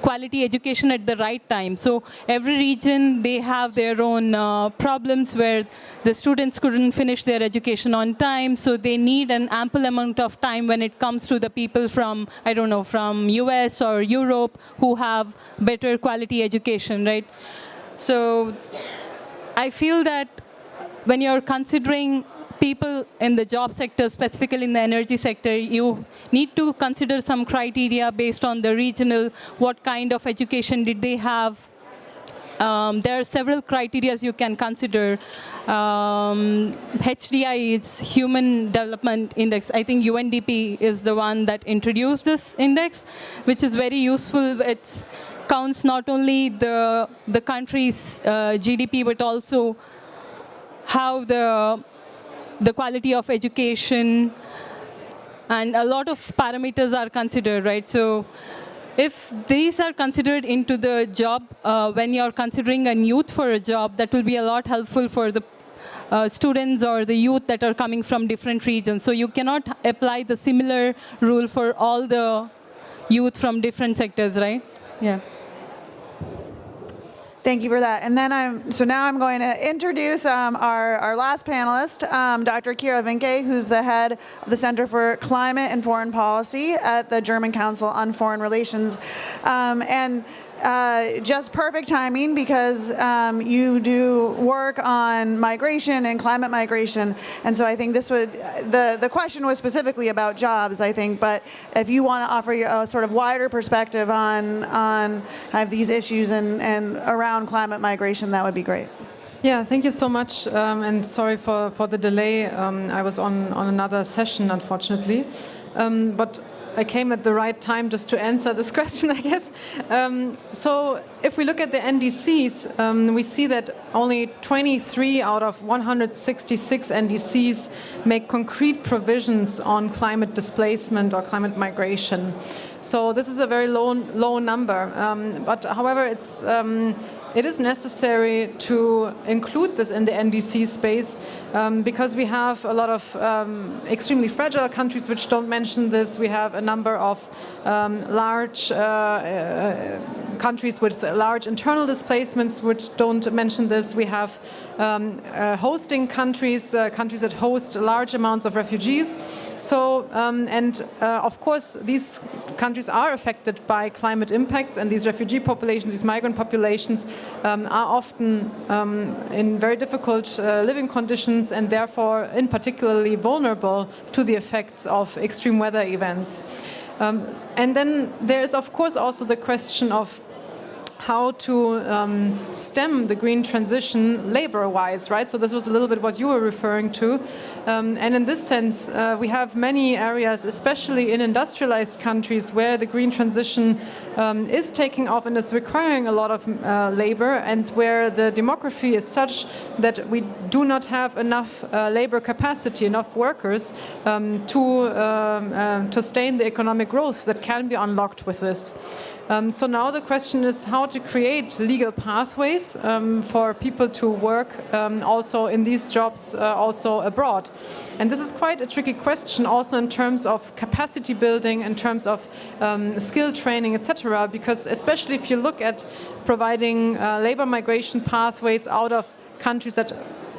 quality education at the right time. So every region, they have their own problems where the students couldn't finish their education on time, so they need an ample amount of time when it comes to the people from, I don't know, from US or Europe who have better quality education, right? So I feel that when you're considering people in the job sector, specifically in the energy sector, you need to consider some criteria based on the regional, what kind of education did they have. There are several criteria you can consider. HDI is Human Development Index. I think UNDP is the one that introduced this index, which is very useful. It counts not only the country's GDP, but also how the quality of education and a lot of parameters are considered, right? So if these are considered into the job, when you're considering a youth for a job, that will be a lot helpful for the students or the youth that are coming from different regions. So you cannot apply the similar rule for all the youth from different sectors, right? Yeah. Thank you for that. And then now I'm going to introduce our last panelist, Dr. Kira Vinke, who's the head of the Center for Climate and Foreign Policy at the German Council on Foreign Relations. Just perfect timing because you do work on migration and climate migration, and so I think this would the question was specifically about jobs, I think, but if you want to offer a sort of wider perspective on these issues and around climate migration, that would be great. Yeah, thank you so much, and sorry for the delay. I was on another session, unfortunately, but I came at the right time just to answer this question, I guess. So if we look at the NDCs, we see that only 23 out of 166 NDCs make concrete provisions on climate displacement or climate migration. So this is a very low number. But however, it is necessary to include this in the NDC space because we have a lot of extremely fragile countries which don't mention this. We have a number of large countries with large internal displacements which don't mention this. We have hosting countries, countries that host large amounts of refugees. So, of course, these countries are affected by climate impacts, and these refugee populations, these migrant populations, are often in very difficult living conditions and therefore in particularly vulnerable to the effects of extreme weather events. And then there is, of course, also the question of how to stem the green transition labor-wise, right? So this was a little bit what you were referring to. And in this sense, we have many areas, especially in industrialized countries, where the green transition is taking off and is requiring a lot of labor, and where the demography is such that we do not have enough labor capacity, enough workers to sustain the economic growth that can be unlocked with this. So now the question is how to create legal pathways for people to work also in these jobs also abroad. And this is quite a tricky question also in terms of capacity building, in terms of skill training, etc. Because especially if you look at providing labor migration pathways out of countries that,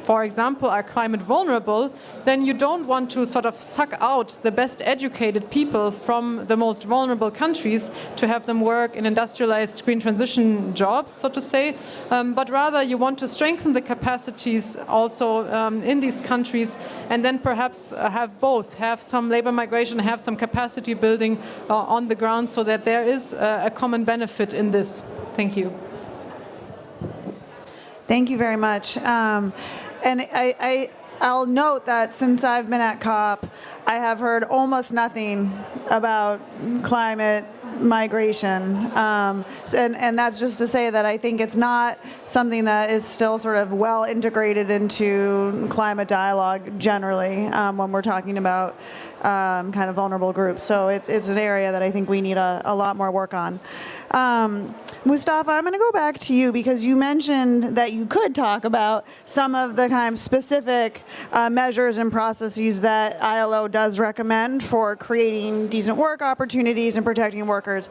for example, are climate vulnerable, then you don't want to sort of suck out the best educated people from the most vulnerable countries to have them work in industrialized green transition jobs, so to say, but rather you want to strengthen the capacities also in these countries, and then perhaps have both, have some labor migration, have some capacity building on the ground so that there is a common benefit in this. Thank you. Thank you very much. And I'll note that since I've been at COP, I have heard almost nothing about climate migration. And that's just to say that I think it's not something that is still sort of well integrated into climate dialogue generally when we're talking about kind of vulnerable groups. So it's an area that I think we need a lot more work on. Mustafa, I'm going to go back to you because you mentioned that you could talk about some of the kind of specific measures and processes that ILO does recommend for creating decent work opportunities and protecting workers.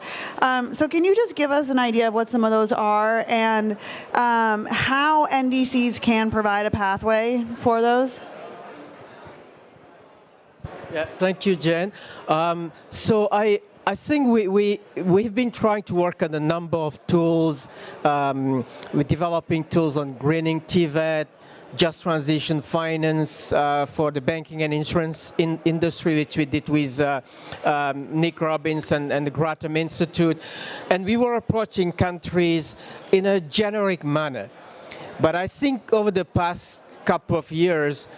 So can you just give us an idea of what some of those are and how NDCs can provide a pathway for those? Yeah, thank you, Jen. So I think we've been trying to work on a number of tools. We're developing tools on greening TVET, just transition finance for the banking and insurance industry, which we did with Nick Robbins and the Grantham Institute. And we were approaching countries in a generic manner. But I think over the past couple of years,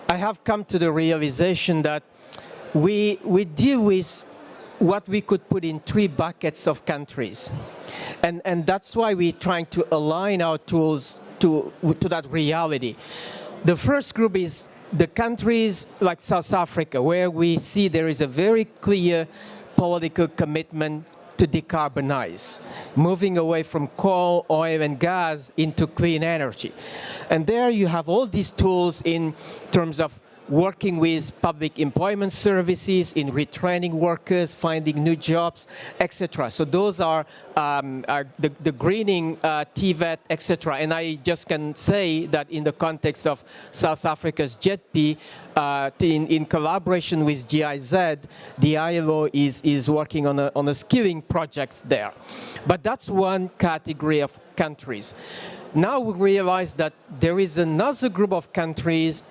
I have come to the realization that we deal with what we could put in 3 buckets of countries. And that's why we're trying to align our tools to that reality. The first group is the countries like South Africa, where we see there is a very clear political commitment to decarbonize, moving away from coal, oil, and gas into clean energy. And there you have all these tools in terms of working with public employment services, in retraining workers, finding new jobs, etc. So those are the greening, TVET, etc. And I just can say that in the context of South Africa's JETP, in collaboration with GIZ, the ILO is working on a skilling projects there. But that's one category of countries. Now we realize that there is another group of countries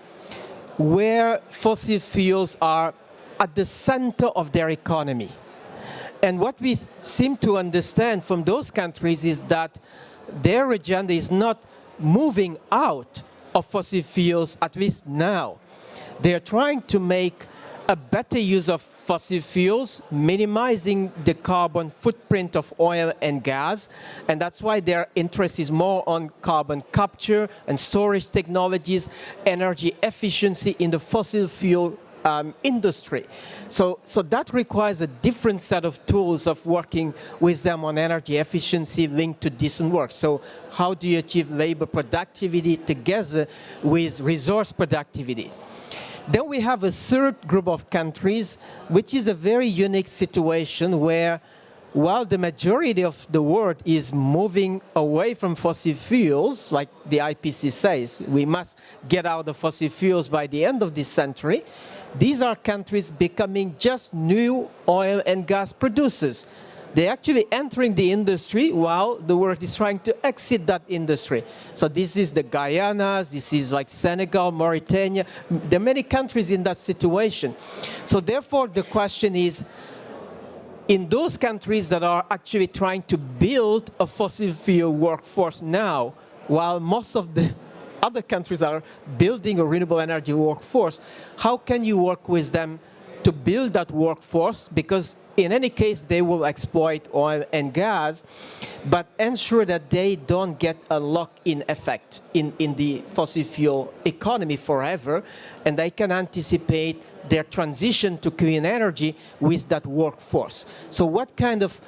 where fossil fuels are at the center of their economy. And what we seem to understand from those countries is that their agenda is not moving out of fossil fuels, at least now. They're trying to make a better use of fossil fuels, minimizing the carbon footprint of oil and gas, and that's why their interest is more on carbon capture and storage technologies, energy efficiency in the fossil fuel industry. So that requires a different set of tools of working with them on energy efficiency linked to decent work. So how do you achieve labor productivity together with resource productivity? Then we have a third group of countries, which is a very unique situation where, while the majority of the world is moving away from fossil fuels, like the IPCC says, we must get out of fossil fuels by the end of this century, these are countries becoming just new oil and gas producers. They're actually entering the industry while the world is trying to exit that industry. So this is the Guyanas, this is like Senegal, Mauritania. There are many countries in that situation. So therefore, the question is, in those countries that are actually trying to build a fossil fuel workforce now, while most of the other countries are building a renewable energy workforce, how can you work with them to build that workforce? Because in any case, they will exploit oil and gas, but ensure that they don't get a lock-in effect in the fossil fuel economy forever, and they can anticipate their transition to clean energy with that workforce. So what kind of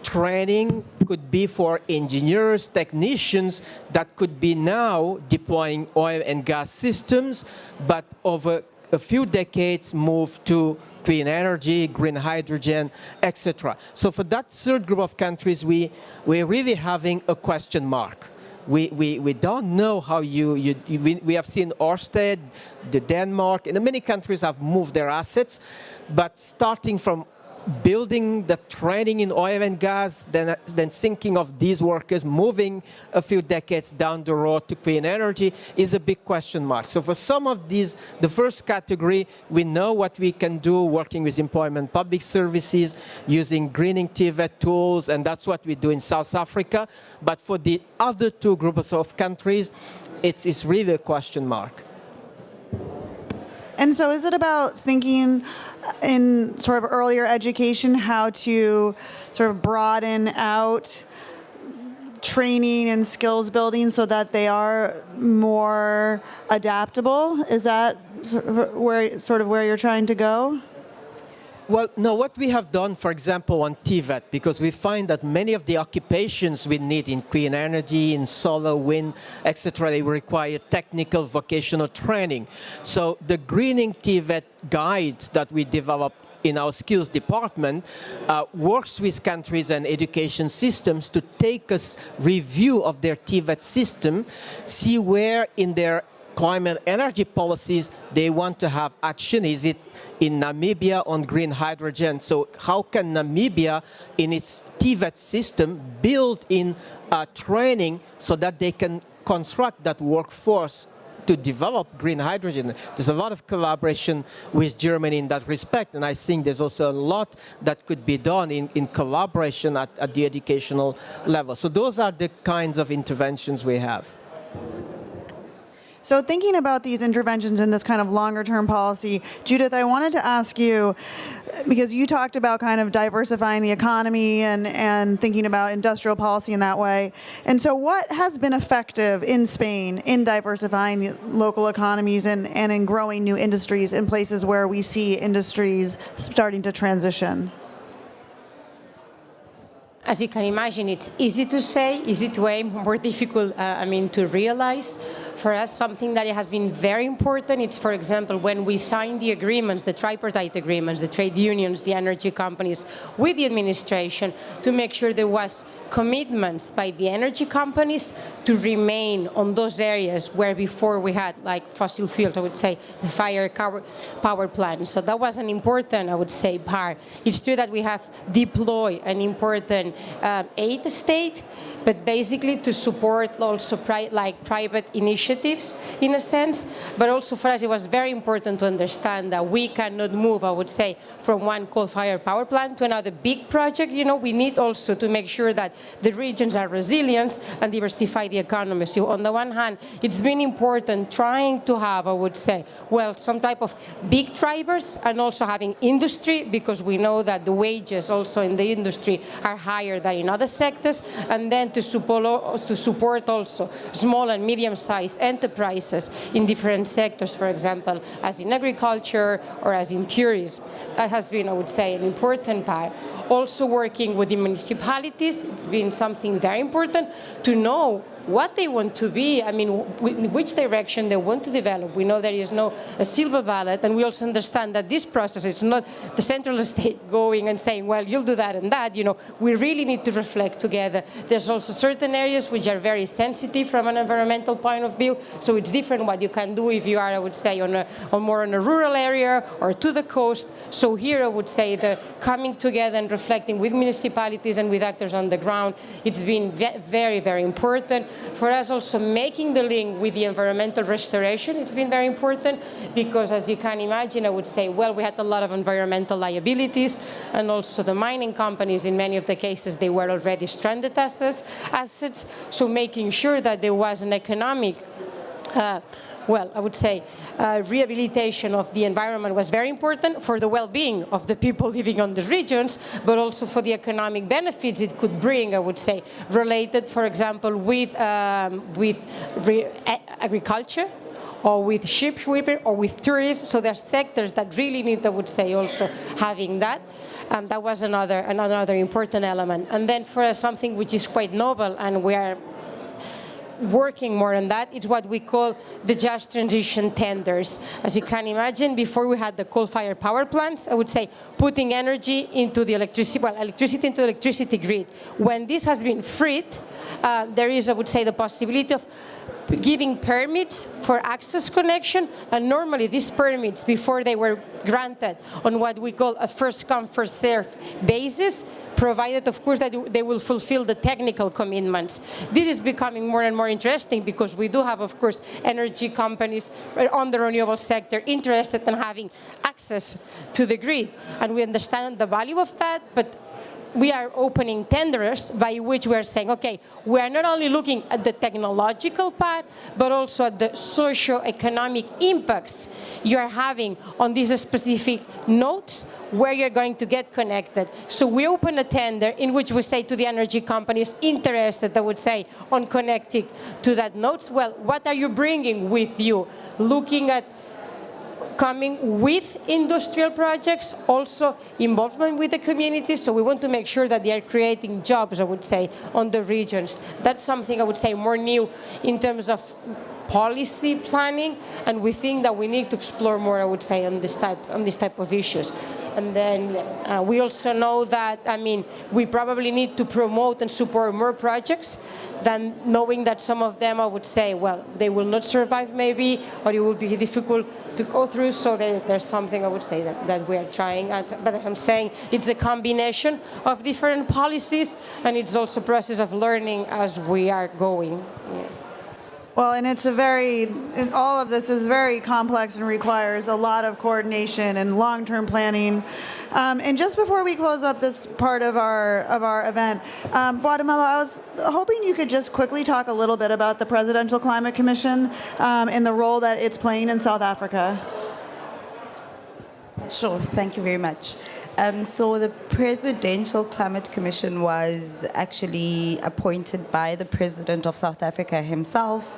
training could be for engineers, technicians that could be now deploying oil and gas systems, but over a few decades move to clean energy, green hydrogen, etc. So for that third group of countries, we're really having a question mark. We don't know how we have seen Ørsted, Denmark, and many countries have moved their assets, but starting from building the training in oil and gas, then thinking of these workers moving a few decades down the road to clean energy is a big question mark. So for some of these, the first category, we know what we can do working with employment public services, using greening TVET tools, and that's what we do in South Africa. But for the other two groups of countries, it's really a question mark. And so is it about thinking in sort of earlier education how to sort of broaden out training and skills building so that they are more adaptable? Is that sort of where you're trying to go? Well, no, what we have done, for example, on TVET, because we find that many of the occupations we need in clean energy, in solar, wind, etc., they require technical vocational training. So the Greening TVET guide that we developed in our skills department works with countries and education systems to take a review of their TVET system, see where in their climate energy policies they want to have action. Is it in Namibia on green hydrogen? So how can Namibia in its TVET system build in training so that they can construct that workforce to develop green hydrogen? There's a lot of collaboration with Germany in that respect, and I think there's also a lot that could be done in collaboration at the educational level. So those are the kinds of interventions we have. So thinking about these interventions in this kind of longer term policy, Judith, I wanted to ask you, because you talked about kind of diversifying the economy and thinking about industrial policy in that way. And so what has been effective in Spain in diversifying the local economies and in growing new industries in places where we see industries starting to transition? As you can imagine, it's easy to say, easy to aim, more difficult, to realize. For us, something that has been very important, it's, for example, when we signed the agreements, the tripartite agreements, the trade unions, the energy companies, with the administration, to make sure there was commitments by the energy companies to remain on those areas where before we had, like, fossil fuels, I would say, the fire power plant. So that was an important, I would say, part. It's true that we have deployed an important aid state, but basically to support also private initiatives in a sense. But also for us, it was very important to understand that we cannot move, I would say, from one coal-fired power plant to another big project. We need also to make sure that the regions are resilient and diversify the economy. So on the one hand, it's been important trying to have, I would say, well, some type of big drivers and also having industry, because we know that the wages also in the industry are higher than in other sectors, and then to support also small and medium-sized enterprises in different sectors, for example, as in agriculture or as in tourism. That has been, I would say, an important part. Also working with the municipalities, it's been something very important to know what they want to be, in which direction they want to develop. We know there is no a silver bullet, and we also understand that this process is not the central state going and saying, well, you'll do that and that. We really need to reflect together. There's also certain areas which are very sensitive from an environmental point of view, so it's different what you can do if you are, I would say, more on a rural area or to the coast. So here, I would say, the coming together and reflecting with municipalities and with actors on the ground, it's been very, very important. For us also making the link with the environmental restoration, it's been very important because, as you can imagine, I would say, well, we had a lot of environmental liabilities, and also the mining companies, in many of the cases, they were already stranded assets. So making sure that there was an economic rehabilitation of the environment was very important for the well-being of the people living on the regions, but also for the economic benefits it could bring, I would say, related, for example, with agriculture, or with shipbuilding, or with tourism. So there are sectors that really need, I would say, also having that. That was another important element. And then for us, something which is quite novel, and we are working more on that, it's what we call the just transition tenders. As you can imagine, before we had the coal-fired power plants, I would say putting energy into the electricity into the electricity grid. When this has been freed, there is, I would say, the possibility of giving permits for access connection, and normally these permits, before they were granted on what we call a first-come, first-served basis, provided, of course, that they will fulfill the technical commitments. This is becoming more and more interesting because we do have, of course, energy companies on the renewable sector interested in having access to the grid. And we understand the value of that, but we are opening tenders by which we are saying, okay, we are not only looking at the technological part, but also at the socio-economic impacts you are having on these specific nodes where you're going to get connected. So we open a tender in which we say to the energy companies interested, I would say, on connecting to that nodes, well, what are you bringing with you? Looking at coming with industrial projects, also involvement with the community. So we want to make sure that they are creating jobs, I would say, on the regions. That's something I would say more new in terms of policy planning, and we think that we need to explore more, I would say, on this type of issues. And then we also know that, I mean, we probably need to promote and support more projects than knowing that some of them, I would say, well, they will not survive maybe, or it will be difficult to go through. So there's something I would say that we are trying. But as I'm saying, it's a combination of different policies, and it's also a process of learning as we are going. Yes. Well, and all of this is very complex and requires a lot of coordination and long-term planning. And just before we close up this part of our event, Guatemala, I was hoping you could just quickly talk a little bit about the Presidential Climate Commission and the role that it's playing in South Africa. Sure, thank you very much. So the Presidential Climate Commission was actually appointed by the President of South Africa himself,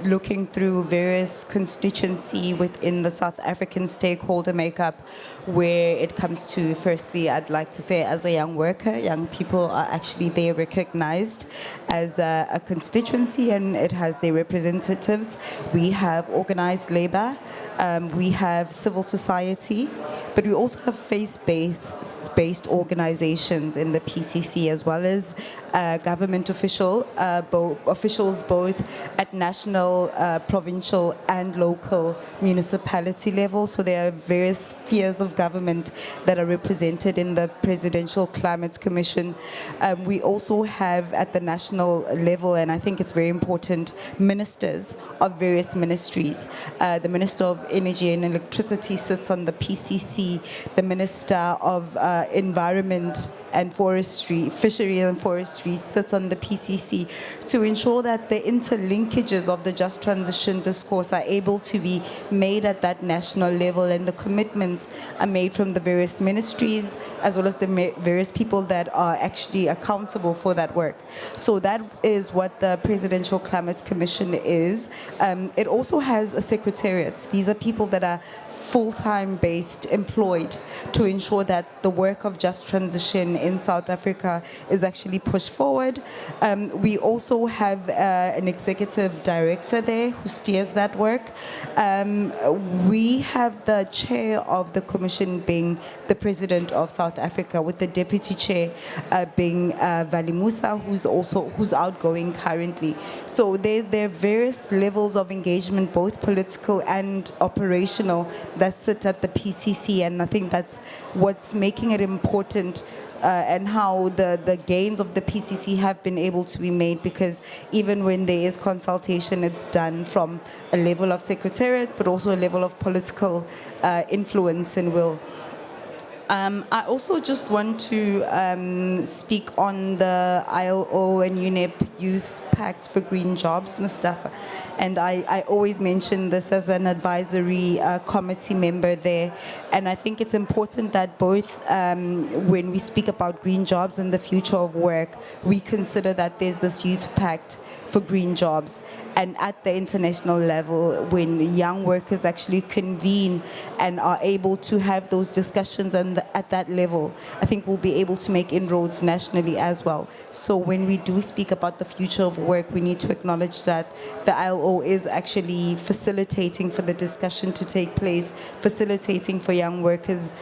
looking through various constituency within the South African stakeholder makeup, where it comes to, firstly, I'd like to say, as a young worker, young people are actually there recognized as a constituency, and it has their representatives. We have organized labor, we have civil society, but we also have faith-based organizations in the PCC, as well as government officials both at national, provincial, and local municipality level. So there are various spheres of government that are represented in the Presidential Climate Commission. We also have at the national level, and I think it's very important, ministers of various ministries. The Minister of Energy and Electricity sits on the PCC. The Minister of Environment and Forestry, Fishery and Forestry sits on the PCC, to ensure that the interlinkages of the just transition discourse are able to be made at that national level, and the commitments are made from the various ministries as well as the various people that are actually accountable for that work. So that is what the Presidential Climate Commission is. It also has a secretariat. These are people that are full-time based, employed, to ensure that the work of just transition in South Africa is actually pushed forward. We also have an executive director there who steers that work. We have the chair of the commission being the President of South Africa, with the deputy chair being Vali Musa, who's outgoing currently. So there are various levels of engagement, both political and operational, that sit at the PCC, and I think that's what's making it important, and how the gains of the PCC have been able to be made, because even when there is consultation, it's done from a level of secretariat, but also a level of political influence and will. I also just want to speak on the ILO and UNEP Youth Pact for Green Jobs, Mustafa. And I always mention this as an advisory committee member there. And I think it's important that both when we speak about green jobs and the future of work, we consider that there's this Youth Pact for green jobs. And at the international level, when young workers actually convene and are able to have those discussions and at that level, I think we'll be able to make inroads nationally as well. So when we do speak about the future of work, we need to acknowledge that the ILO is actually facilitating for the discussion to take place, facilitating for young workers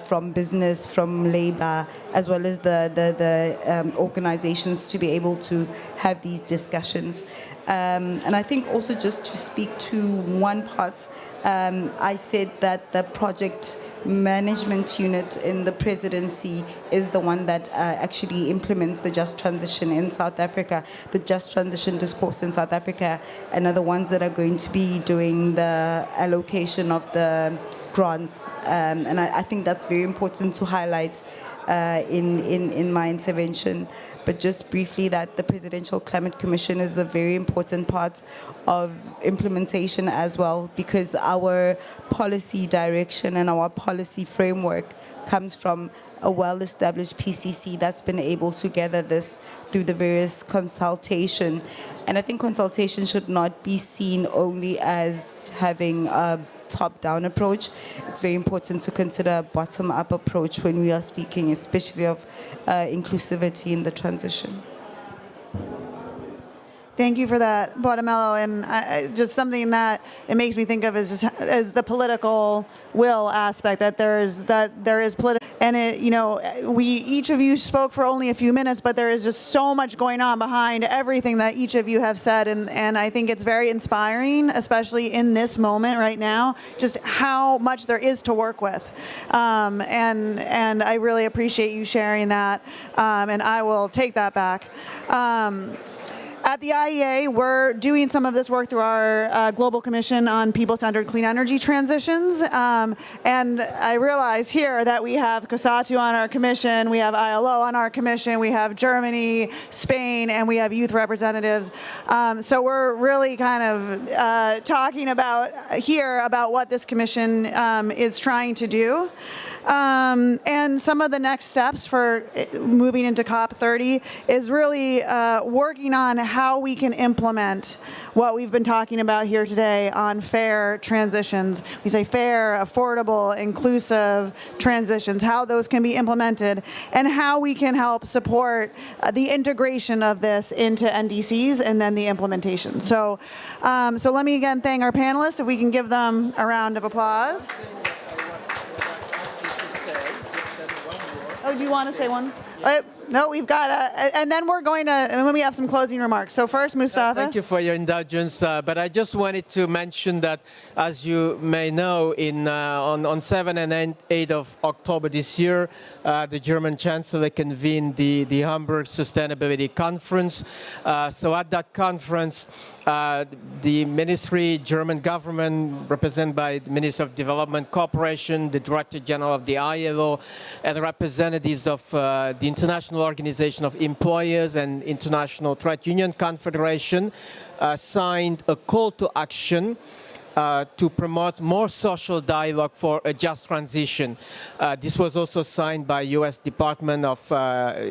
from business, from labor, as well as the organizations to be able to have these discussions. And I think also, just to speak to one part, I said that the project management unit in the presidency is the one that actually implements the just transition in South Africa, the just transition discourse in South Africa, and are the ones that are going to be doing the allocation of the grants. And I think that's very important to highlight in my intervention. But just briefly, that the Presidential Climate Commission is a very important part of implementation as well, because our policy direction and our policy framework comes from a well-established PCC that's been able to gather this through the various consultation. And I think consultation should not be seen only as having a top-down approach. It's very important to consider a bottom-up approach when we are speaking, especially of inclusivity in the transition. Thank you for that, Guatemala. And just something that it makes me think of is just as the political will aspect, that there is political, and each of you spoke for only a few minutes, but there is just so much going on behind everything that each of you have said, and I think it's very inspiring, especially in this moment right now, just how much there is to work with, and I really appreciate you sharing that, and I will take that back. At the IEA, we're doing some of this work through our Global Commission on People-Centered Clean Energy Transitions. And I realize here that we have COSATU on our commission, we have ILO on our commission, we have Germany, Spain, and we have youth representatives. So we're really kind of talking about what this commission is trying to do. And some of the next steps for moving into COP30 is really working on how we can implement what we've been talking about here today on fair transitions. We say fair, affordable, inclusive transitions, how those can be implemented, and how we can help support the integration of this into NDCs and then the implementation. So, so let me again thank our panelists. If we can give them a round of applause. Oh, do you want to say one? No, we've got and then we're going to, and then we have some closing remarks. So first, Mustafa. Thank you for your indulgence, but I just wanted to mention that, as you may know, on 7 and 8 of October this year, the German Chancellor convened the Hamburg Sustainability Conference. So at that conference, the ministry, German government, represented by the Minister of Development Cooperation, the Director General of the ILO, and representatives of the International Organization of Employers and International Trade Union Confederation signed a call to action to promote more social dialogue for a just transition. This was also signed by U.S. Department of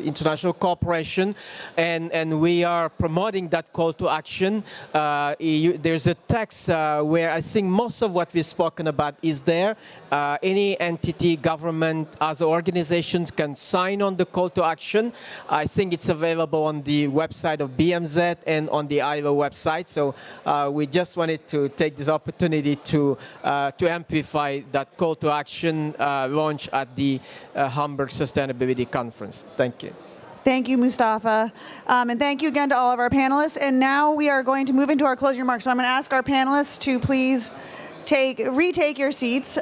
International Cooperation, and we are promoting that call to action. There's a text where I think most of what we've spoken about is there. Any entity, government, other organizations can sign on the call to action. I think it's available on the website of BMZ and on the ILO website. So we just wanted to take this opportunity to amplify that call to action launch at the Hamburg Sustainability Conference. Thank you. Thank you, Mustafa. And thank you again to all of our panelists. And now we are going to move into our closing remarks. So I'm going to ask our panelists to please retake your seats.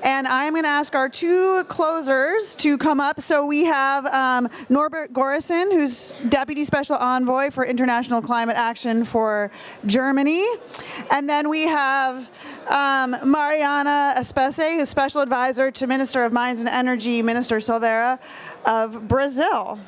And I'm going to ask our two closers to come up. So we have Norbert Gorison, who's Deputy Special Envoy for International Climate Action for Germany. And then we have Mariana Espese, who's Special Advisor to Minister of Mines and Energy, Minister Silveira of Brazil.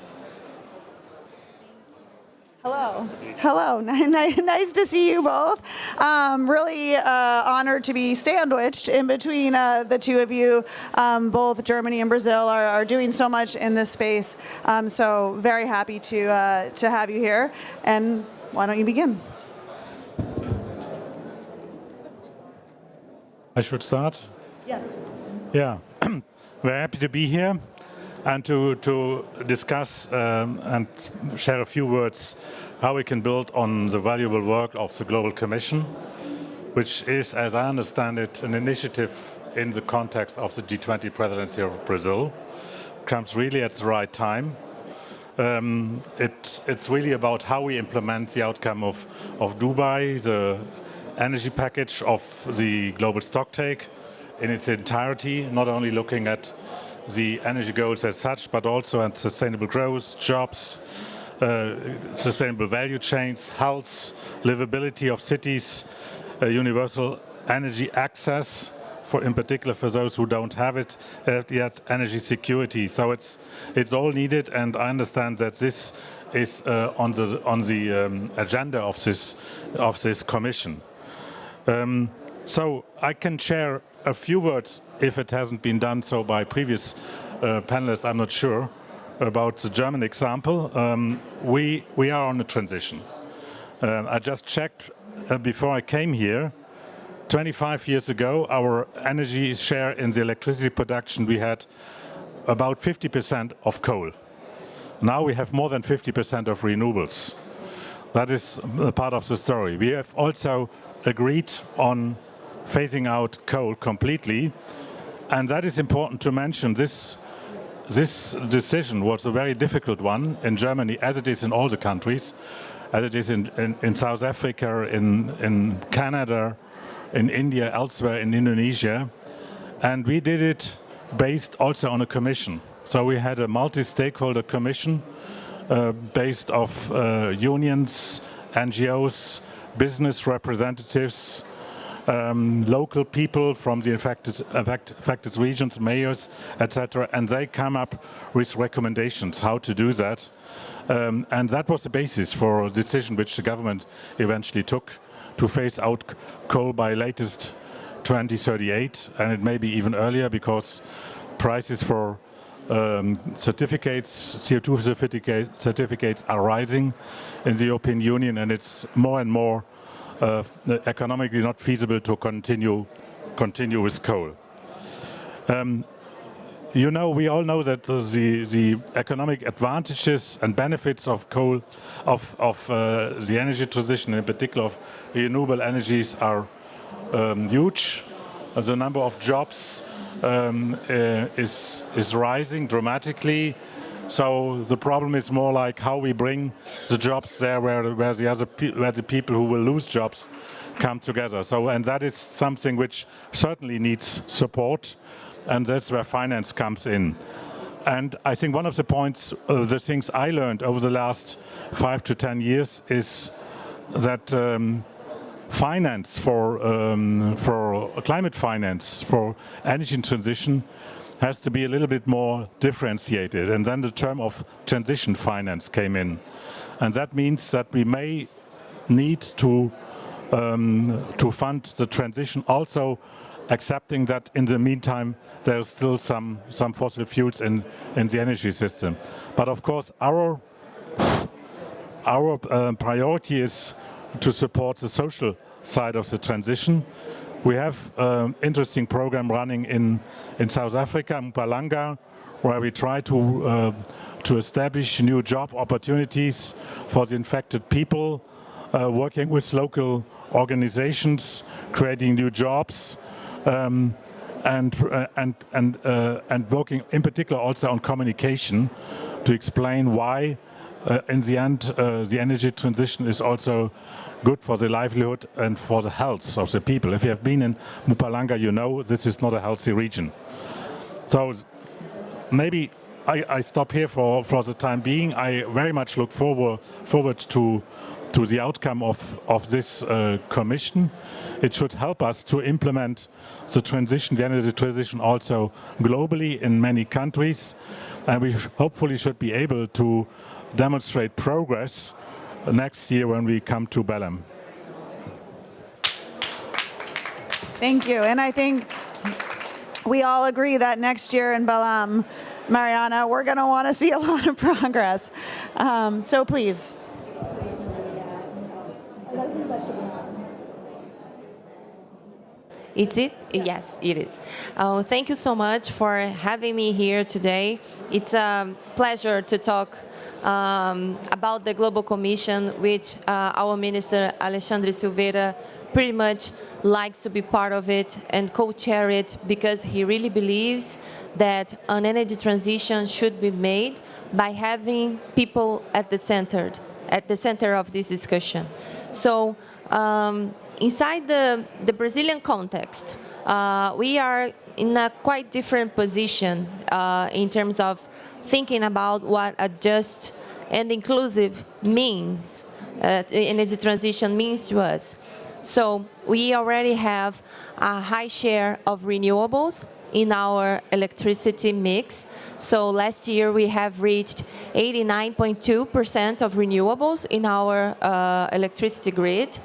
Hello. Hello. Nice to see you both. Really honored to be sandwiched in between the two of you. Both Germany and Brazil are doing so much in this space. So very happy to have you here. And why don't you begin? I should start? Yes. Yeah. Very happy to be here and to discuss and share a few words how we can build on the valuable work of the Global Commission, which is, as I understand it, an initiative in the context of the G20 presidency of Brazil. Comes really at the right time. It's really about how we implement the outcome of Dubai, the energy package of the global stocktake in its entirety, not only looking at the energy goals as such, but also at sustainable growth, jobs, sustainable value chains, health, livability of cities, universal energy access, in particular for those who don't have it yet, energy security. So it's all needed, and I understand that this is on the agenda of this commission. So I can share a few words, if it hasn't been done so by previous panelists, I'm not sure, about the German example. We are on a transition. I just checked before I came here. 25 years ago, our energy share in the electricity production, we had about 50% of coal. Now we have more than 50% of renewables. That is a part of the story. We have also agreed on phasing out coal completely, and that is important to mention. This decision was a very difficult one in Germany, as it is in all the countries, as it is in South Africa, in Canada, in India, elsewhere, in Indonesia. And we did it based also on a commission. So we had a multi-stakeholder commission based of unions, NGOs, business representatives, local people from the affected regions, mayors, etc. And they come up with recommendations how to do that. And that was the basis for a decision which the government eventually took to phase out coal by latest 2038, and it may be even earlier because prices for CO2 certificates are rising in the European Union, and it's more and more economically not feasible to continue with coal. You know, we all know that the economic advantages and benefits of coal, of the energy transition, in particular of renewable energies, are huge. The number of jobs is rising dramatically. So the problem is more like how we bring the jobs there where the people who will lose jobs come together. So, and that is something which certainly needs support, and that's where finance comes in. And I think one of the points, the things I learned over the last 5 to 10 years is that finance for climate finance, for energy transition, has to be a little bit more differentiated. And then the term of transition finance came in. And that means that we may need to fund the transition, also accepting that in the meantime there is still some fossil fuels in the energy system. But of course our priority is to support the social side of the transition. We have an interesting program running in South Africa, Mpumalanga, where we try to establish new job opportunities for the infected people, working with local organizations, creating new jobs, and working in particular also on communication to explain why in the end the energy transition is also good for the livelihood and for the health of the people. If you have been in Mpumalanga, you know this is not a healthy region. So maybe I stop here for the time being. I very much look forward to the outcome of this commission. It should help us to implement the transition, the energy transition, also globally in many countries, and we hopefully should be able to demonstrate progress next year when we come to Belém. Thank you. And I think we all agree that next year in Belém, Mariana, we're going to want to see a lot of progress. So please. It's it? Yes, it is. Thank you so much for having me here today. It's a pleasure to talk about the Global Commission, which our Minister Alexandre Silveira pretty much likes to be part of it and co-chair it, because he really believes that an energy transition should be made by having people at the center of this discussion. So inside the Brazilian context, we are in a quite different position in terms of thinking about what a just and inclusive means, energy transition means to us. So we already have a high share of renewables in our electricity mix. So last year we have reached 89.2% of renewables in our electricity grid.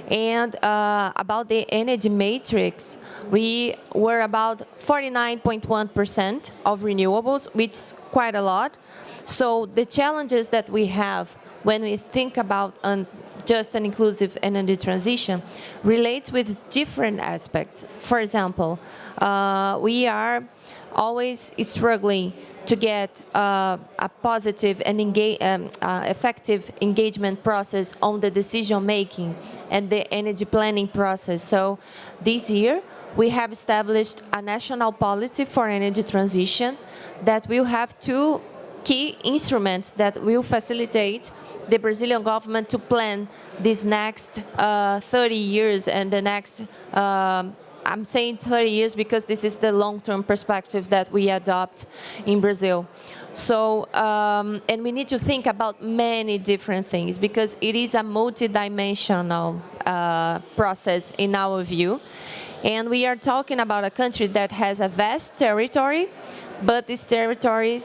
And about the energy matrix, we were about 49.1% of renewables, which is quite a lot. So the challenges that we have when we think about just and inclusive energy transition relates with different aspects. For example, we are always struggling to get a positive and effective engagement process on the decision making and the energy planning process. So this year, we have established a national policy for energy transition that will have two key instruments that will facilitate the Brazilian government to plan these next 30 years and the next, I'm saying 30 years because this is the long-term perspective that we adopt in Brazil. So, and we need to think about many different things because it is a multidimensional process in our view. And we are talking about a country that has a vast territory, but this territory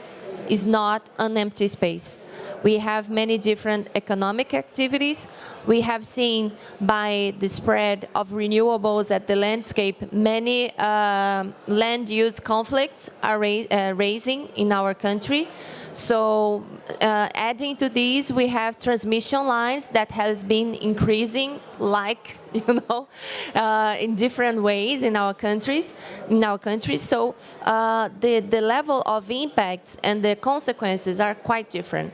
is not an empty space. We have many different economic activities. We have seen by the spread of renewables at the landscape, many land use conflicts are raising in our country. So adding to these, we have transmission lines that has been increasing, like, in different ways in our countries. So the level of impacts and the consequences are quite different.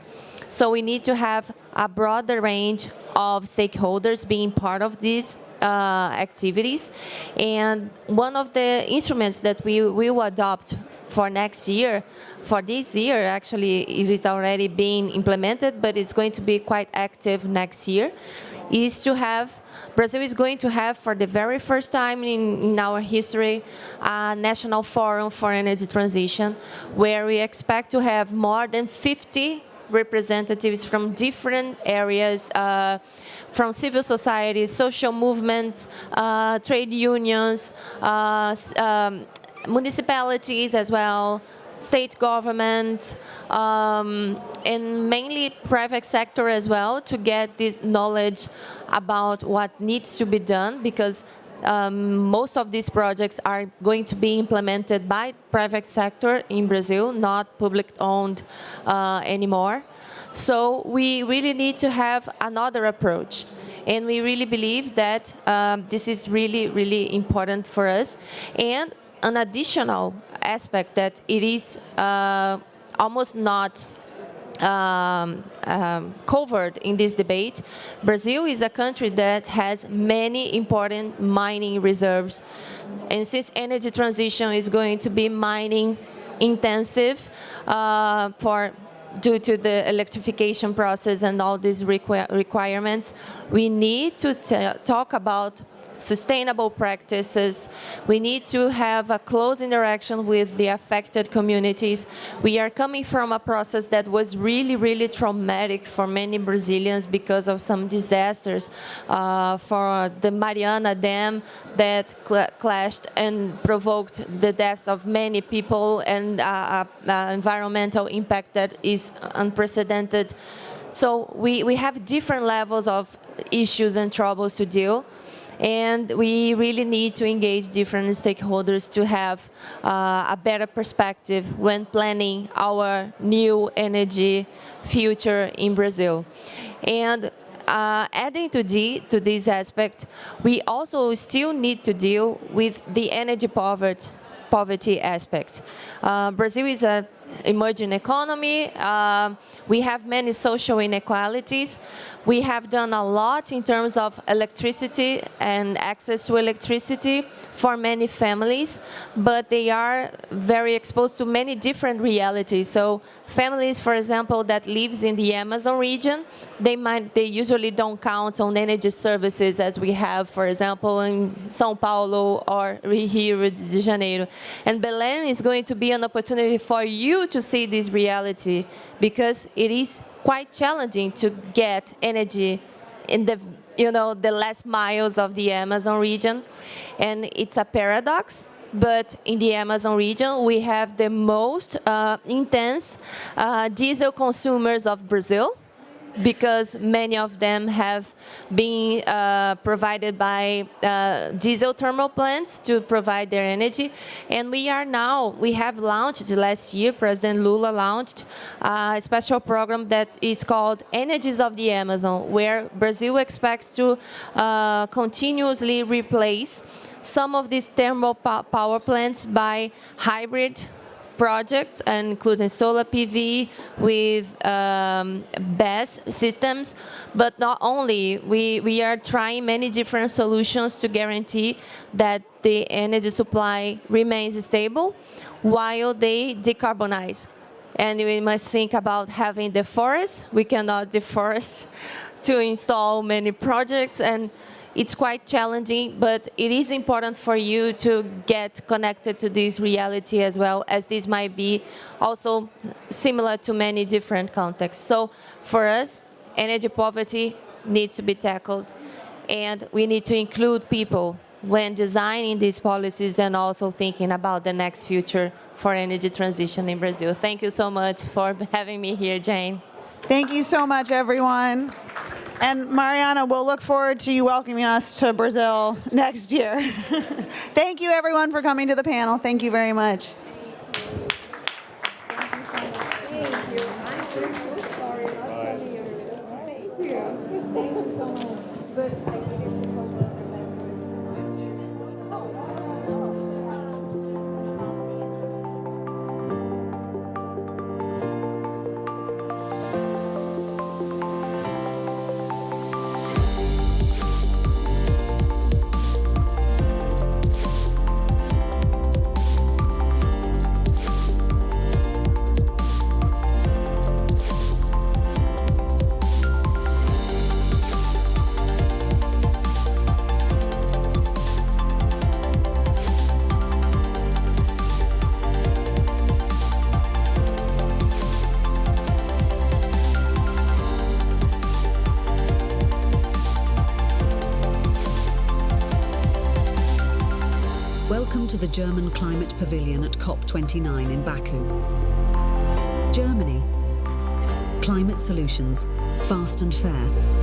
So we need to have a broader range of stakeholders being part of these activities. And one of the instruments that we will adopt for next year, for this year, actually, it is already being implemented, but it's going to be quite active next year, is to have, Brazil is going to have, for the very first time in our history, a national forum for energy transition, where we expect to have more than 50 representatives from different areas, from civil society, social movements, trade unions, municipalities as well, state government, and mainly private sector as well, to get this knowledge about what needs to be done, because most of these projects are going to be implemented by private sector in Brazil, not public owned anymore. So we really need to have another approach. And we really believe that this is really, really important for us. And an additional aspect that it is almost not covered in this debate, Brazil is a country that has many important mining reserves. And since energy transition is going to be mining intensive due to the electrification process and all these requirements, we need to talk about sustainable practices. We need to have a close interaction with the affected communities. We are coming from a process that was really, really traumatic for many Brazilians because of some disasters, for the Mariana Dam that clashed and provoked the deaths of many people, and environmental impact that is unprecedented. So we have different levels of issues and troubles to deal. And we really need to engage different stakeholders to have a better perspective when planning our new energy future in Brazil. And adding to this aspect, we also still need to deal with the energy poverty aspect. Brazil is an emerging economy. We have many social inequalities. We have done a lot in terms of electricity and access to electricity for many families, but they are very exposed to many different realities. So families, for example, that lives in the Amazon region, they usually don't count on energy services as we have, for example, in São Paulo or Rio de Janeiro. And Belém is going to be an opportunity for you to see this reality, because it is quite challenging to get energy in the last miles of the Amazon region. And it's a paradox, but in the Amazon region, we have the most intense diesel consumers of Brazil. because many of them have been provided by diesel thermal plants to provide their energy. And we have launched last year, President Lula launched a special program that is called Energies of the Amazon, where Brazil expects to continuously replace some of these thermal power plants by hybrid projects, including solar PV with BESS systems. But not only, we are trying many different solutions to guarantee that the energy supply remains stable while they decarbonize. And we must think about having the forest. We cannot deforest to install many projects, and it's quite challenging, but it is important for you to get connected to this reality as well, as this might be also similar to many different contexts. So for us, energy poverty needs to be tackled, and we need to include people when designing these policies and also thinking about the next future for energy transition in Brazil. Thank you so much for having me here, Jane. Thank you so much, everyone. And Mariana, we'll look forward to you welcoming us to Brazil next year. Thank you, everyone, for coming to the panel. Thank you very much. Thank you. I'm so sorry not telling you. Thank you. Thank you so much. But I needed to focus. Welcome to the German Climate Pavilion at COP29 in Baku. Germany. Climate solutions, fast and fair.